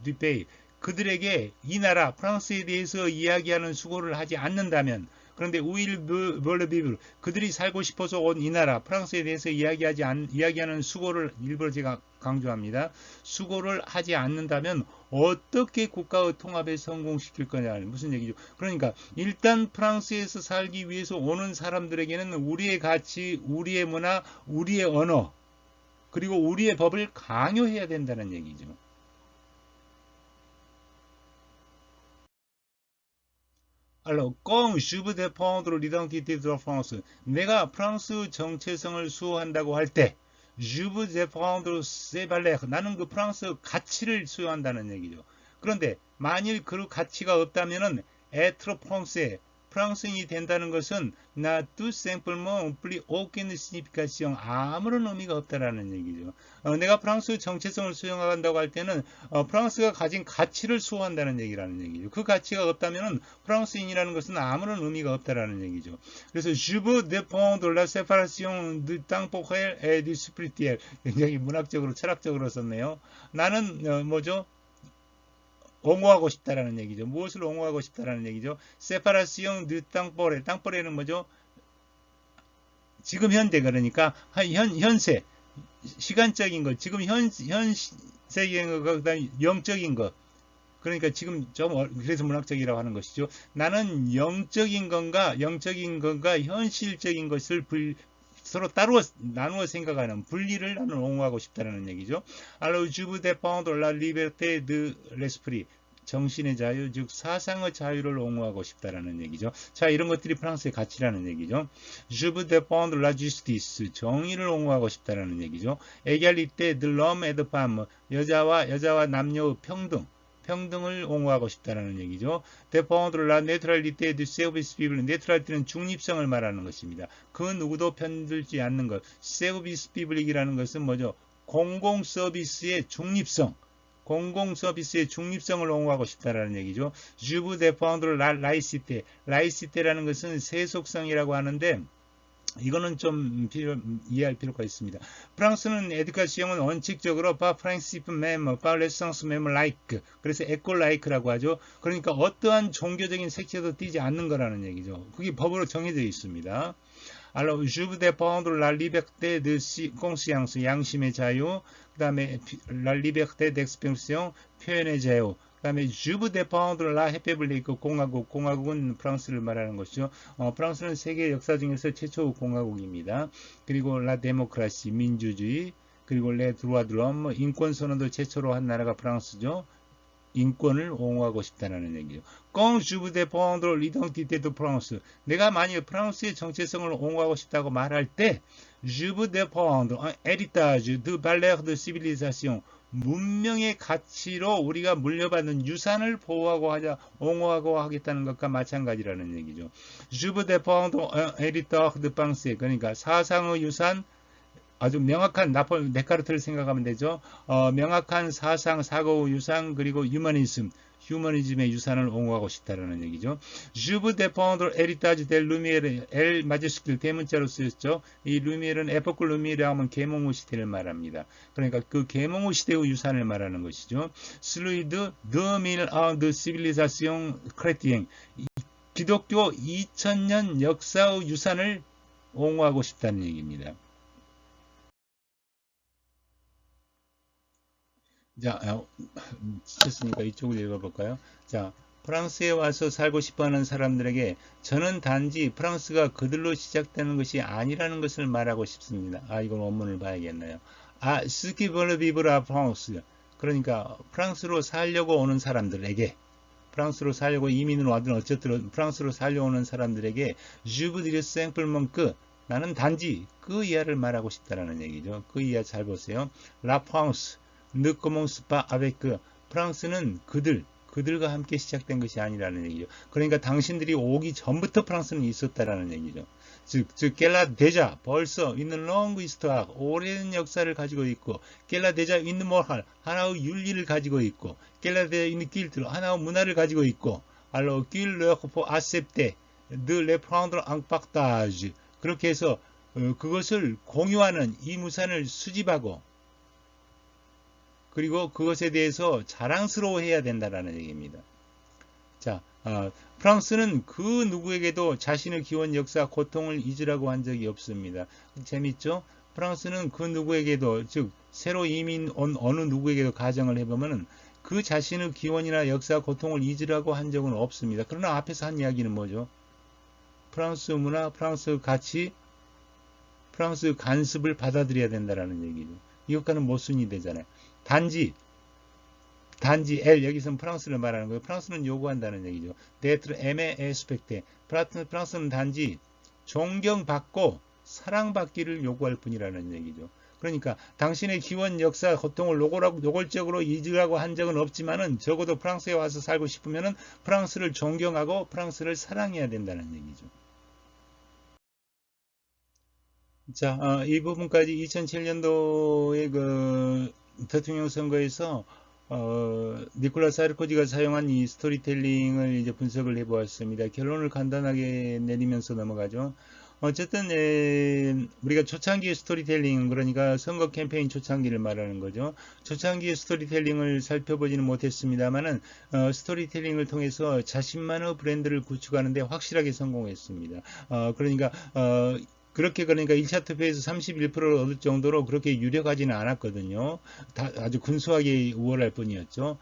du pays. 그들에게 이 나라 프랑스에 대해서 이야기하는 수고를 하지 않는다면 그런데 우일 벌르비블 그들이 살고 싶어서 온 이 나라 프랑스에 대해서 이야기하는 수고를 일부러 제가 강조합니다. 수고를 하지 않는다면 어떻게 국가의 통합에 성공시킬 거냐는 무슨 얘기죠. 그러니까 일단 프랑스에서 살기 위해서 오는 사람들에게는 우리의 가치, 우리의 문화, 우리의 언어 그리고 우리의 법을 강요해야 된다는 얘기죠. Alors, quand je veux défendre l'identité de la France, 내가 프랑스 정체성을 수호한다고 할 때, je veux défendre ces valeurs, 나는 그 프랑스 가치를 수호한다는 얘기죠. 그런데 만일 그 가치가 없다면은 être français, 프랑스인이 된다는 것은 나 tout simplement plus aucune signification, 아무런 의미가 없다라는 얘기죠. 내가 프랑스 정체성을 수용한다고 할 때는 프랑스가 가진 가치를 수호한다는 얘기라는 얘기죠. 그 가치가 없다면은 프랑스인이라는 것은 아무런 의미가 없다라는 얘기죠. 그래서 je veux défendre la séparation du temporel et du spirituel. 굉장히 문학적으로 철학적으로 썼네요. 나는 뭐죠? 옹호하고 싶다라는 얘기죠. 무엇을 옹호하고 싶다라는 얘기죠? 세파라시옹 드 땅볼에 땅볼에는 뭐죠? 지금 현대 그러니까 현세 시간적인 것 지금 현세적인 것 그다음 영적인 것 그러니까 지금 좀 그래서 문학적이라고 하는 것이죠. 나는 영적인 건가 현실적인 것을 서로 따로 나누어 생각하는 분리를 나는 옹호하고 싶다는 얘기죠. Alors, je veux défendre la liberté de l'esprit. 정신의 자유, 즉 사상의 자유를 옹호하고 싶다라는 얘기죠. 자, 이런 것들이 프랑스의 가치라는 얘기죠. Je veux défendre la justice. 정의를 옹호하고 싶다라는 얘기죠. égalité de l'homme et de femme. 여자와 남녀의 평등을 옹호하고 싶다는 얘기죠. défendre la neutralité du service public. neutrality는 중립성을 말하는 것입니다. 그 누구도 편들지 않는 것. service public이라는 것은 뭐죠? 공공 서비스의 중립성을 옹호하고 싶다라는 얘기죠. je veux défendre la laïcité. laïcité라는 것은 세속성이라고 하는데 이거는 좀 이해할 필요가 있습니다. 프랑스는 에듀카시옹은 원칙적으로 par principe même, par l'essence même like. 그래서 école like라고 하죠. 그러니까 어떠한 종교적인 색채도 띄지 않는 거라는 얘기죠. 그게 법으로 정해져 있습니다. Alors, je veux défendre la liberté de conscience, 양심의 자유, 그 다음에 la liberté d'expression, 표현의 자유, 그 다음에 je veux défendre la république, 공화국은 프랑스를 말하는 것이죠. 프랑스는 세계 역사 중에서 최초 공화국입니다. 그리고 la démocratie, 민주주의, 그리고 les droits de l'homme, 인권선언도 최초로 한 나라가 프랑스죠. 인권을 옹호하고 싶다는 얘기죠. Quand je veux défendre l'identité de France, 내가 만약 프랑스의 정체성을 옹호하고 싶다고 말할 때, je veux défendre un héritage de valeurs de civilisation, 문명의 가치로 우리가 물려받는 유산을 옹호하고 하겠다는 것과 마찬가지라는 얘기죠. Je veux défendre un héritage de pensée, 그러니까 사상의 유산, 아주 명확한 데카르트를 생각하면 되죠. 명확한 사상, 사고의 유산, 그리고 휴머니즘의 유산을 옹호하고 싶다는 얘기죠. Je veux défendre l'héritage des Lumières, L 마저스킬 대문자로 쓰였죠. 이 루미에르는 에포크 루미에르 하면 계몽의 시대를 말합니다. 그러니까 그 계몽의 시대의 유산을 말하는 것이죠. Celui de 2000 ans de civilisation chrétienne, 기독교 2000년 역사의 유산을 옹호하고 싶다는 얘기입니다. 자, 지쳤으니까 이쪽을 읽어볼까요? 자, 프랑스에 와서 살고 싶어하는 사람들에게 저는 단지 프랑스가 그들로 시작되는 것이 아니라는 것을 말하고 싶습니다. 아, 이건 원문을 봐야겠네요. 아, 스키 버르 비브라 프랑스. 그러니까 프랑스로 살려고 오는 사람들에게, 프랑스로 살려고 이민을 와든 어쨌든 프랑스로 살려오는 사람들에게 주브디르 생플먼 그 나는 단지 그 이하를 말하고 싶다라는 얘기죠. 그 이하 잘 보세요. 라 프랑스 ne commence pas avec 그 프랑스는 그들과 함께 시작된 것이 아니라는 얘기죠. 그러니까 당신들이 오기 전부터 프랑스는 있었다라는 얘기죠. 깰라 데자 벌써 있는 롱 히스토아 오랜 역사를 가지고 있고 깰라 데자 있는 모할 하나의 윤리를 가지고 있고 깰라 데자 있는 길들 하나의 문화를 가지고 있고 알로 길르포 아셉테 드 레프랑드 앙팍타즈 그렇게 해서 그것을 공유하는 이 무산을 수집하고 그리고 그것에 대해서 자랑스러워해야 된다라는 얘기입니다. 자, 프랑스는 그 누구에게도 자신의 기원, 역사, 고통을 잊으라고 한 적이 없습니다. 재밌죠? 프랑스는 그 누구에게도, 즉 새로 이민 온 어느 누구에게도 가정을 해보면은 그 자신의 기원이나 역사, 고통을 잊으라고 한 적은 없습니다. 그러나 앞에서 한 이야기는 뭐죠? 프랑스 문화, 프랑스 가치, 프랑스 간습을 받아들여야 된다라는 얘기죠. 이것과는 모순이 되잖아요. 단지 L 여기서는 프랑스를 말하는 거예요. 프랑스는 요구한다는 얘기죠. D'être aimé et respecté. 프랑스는 단지 존경받고 사랑받기를 요구할 뿐이라는 얘기죠. 그러니까 당신의 기원, 역사, 고통을 노골적으로 잊으라고 한 적은 없지만은 적어도 프랑스에 와서 살고 싶으면은 프랑스를 존경하고 프랑스를 사랑해야 된다는 얘기죠. 자, 이 부분까지 2007년도의 그 대통령 선거에서 니콜라 사르코지가 사용한 이 스토리텔링을 이제 분석을 해보았습니다. 결론을 간단하게 내리면서 넘어가죠. 어쨌든 우리가 초창기의 스토리텔링 그러니까 선거 캠페인 초창기를 말하는 거죠. 초창기의 스토리텔링을 살펴보지는 못했습니다만은 스토리텔링을 통해서 자신만의 브랜드를 구축하는 데 확실하게 성공했습니다. 그러니까 그러니까 1차 투표에서 31%를 얻을 정도로 그렇게 유력하지는 않았거든요. 아주 근소하게 우월할 뿐이었죠.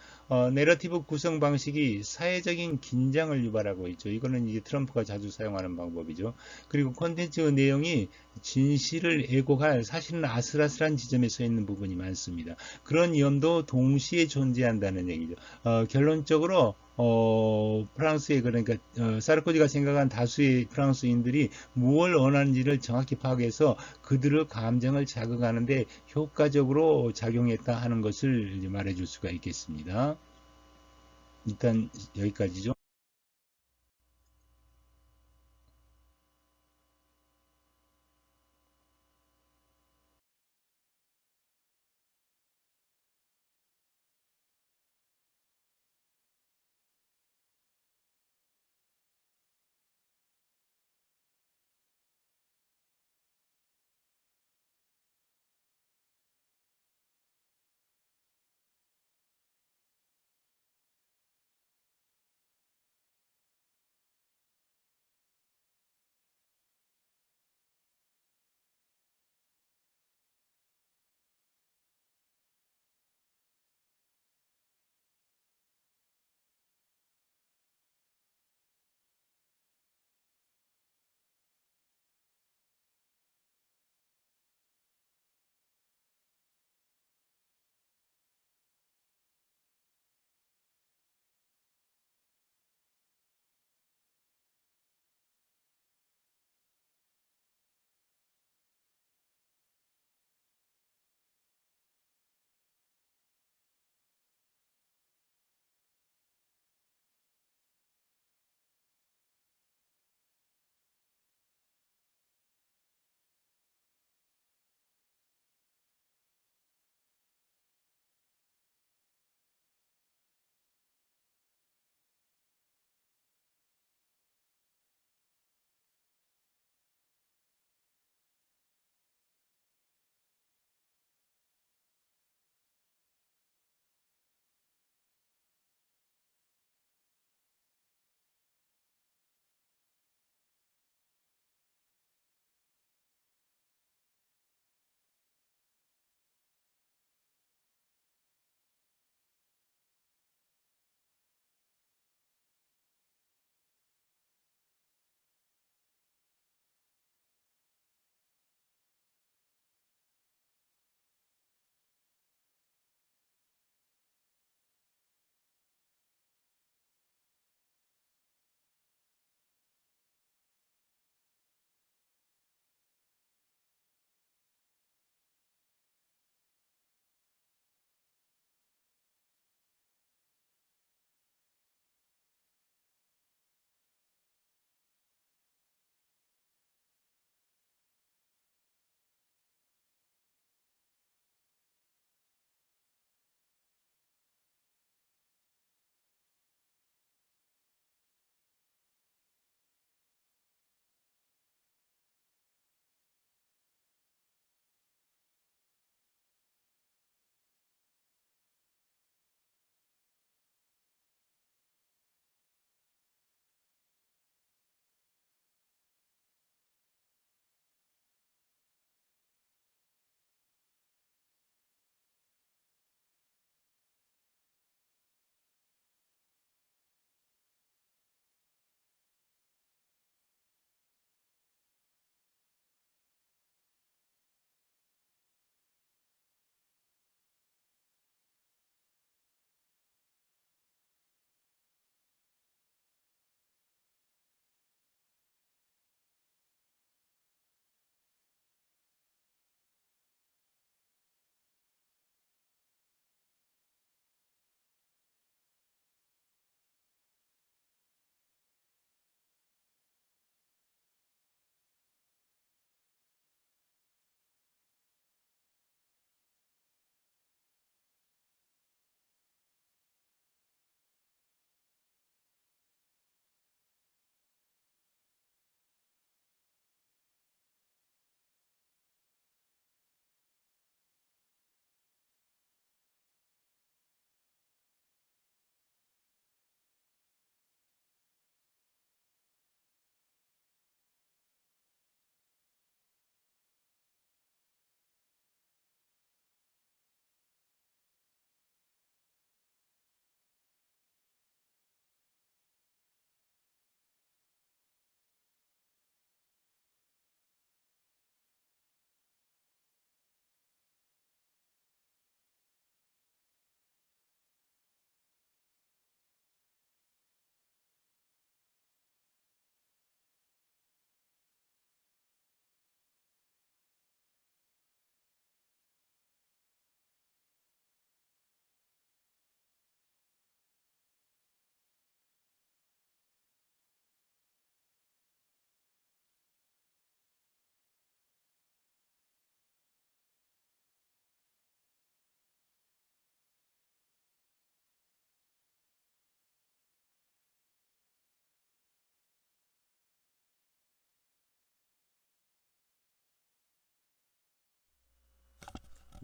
내러티브 구성 방식이 사회적인 긴장을 유발하고 있죠. 이거는 이제 트럼프가 자주 사용하는 방법이죠. 그리고 콘텐츠의 내용이 진실을 왜곡할 사실은 아슬아슬한 지점에 서 있는 부분이 많습니다. 그런 위험도 동시에 존재한다는 얘기죠. 결론적으로 프랑스의 그러니까 사르코지가 생각한 다수의 프랑스인들이 무엇을 원하는지를 정확히 파악해서 그들의 감정을 자극하는데 효과적으로 작용했다 하는 것을 말해줄 수가 있겠습니다. 일단 여기까지죠.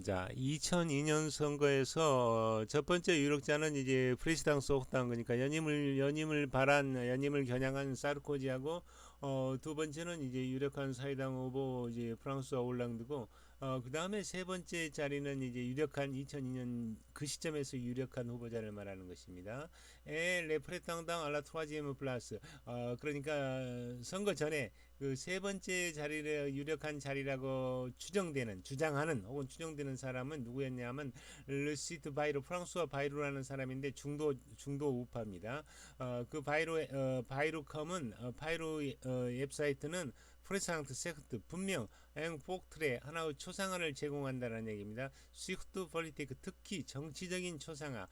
자, 2002년 선거에서 첫 번째 유력자는 이제 프레시당 소크당 그러니까 연임을 겨냥한 사르코지하고 두 번째는 이제 유력한 사회당 후보 이제 프랑스와 올랑드고 그 다음에 세 번째 자리는 이제 유력한 2002년 그 시점에서 유력한 후보자를 말하는 것입니다. 레프레탕당 알라 트와지엠 플러스 그러니까 선거 전에 그 세 번째 자리를 유력한 자리라고 주장하는 혹은 추정되는 사람은 누구였냐면 르시트 바이로 프랑스와 바이로라는 사람인데 중도 우파입니다. 그 바이로컴은 바이로 웹사이트는 프레상트 세크트 분명 앵폭트레 하나의 초상화를 제공한다는 얘기입니다. 스위프트 폴리티크 특히 정치적인 초상화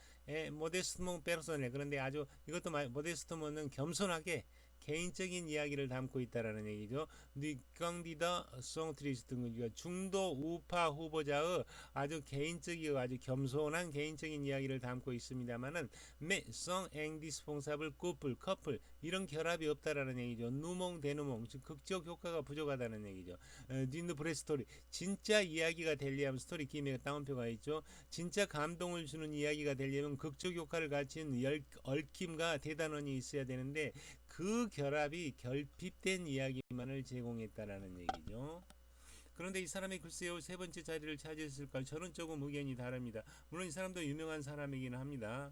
모데스트몽 페르소네 그런데 아주 이것도 모데스트몽은 겸손하게 개인적인 이야기를 담고 있다라는 얘기죠. 니강디더 송트리스트 중도 우파 후보자의 아주 개인적이고 아주 겸손한 개인적인 이야기를 담고 있습니다만은 메송 앵디스퐁사블 커플 이런 결합이 없다라는 얘기죠. 누몽 대누몽 즉 극적 효과가 부족하다는 얘기죠. 딘드 브레스토리 진짜 이야기가 되려면 스토리 기미가 따옴표가 있죠. 진짜 감동을 주는 이야기가 되려면 극적 효과를 갖춘 얽힘과 대단원이 있어야 되는데 그 결합이 결핍된 이야기만을 제공했다라는 얘기죠. 그런데 이 사람이 글쎄요 세 번째 자리를 차지했을까 저는 조금 의견이 다릅니다. 물론 이 사람도 유명한 사람이긴 합니다.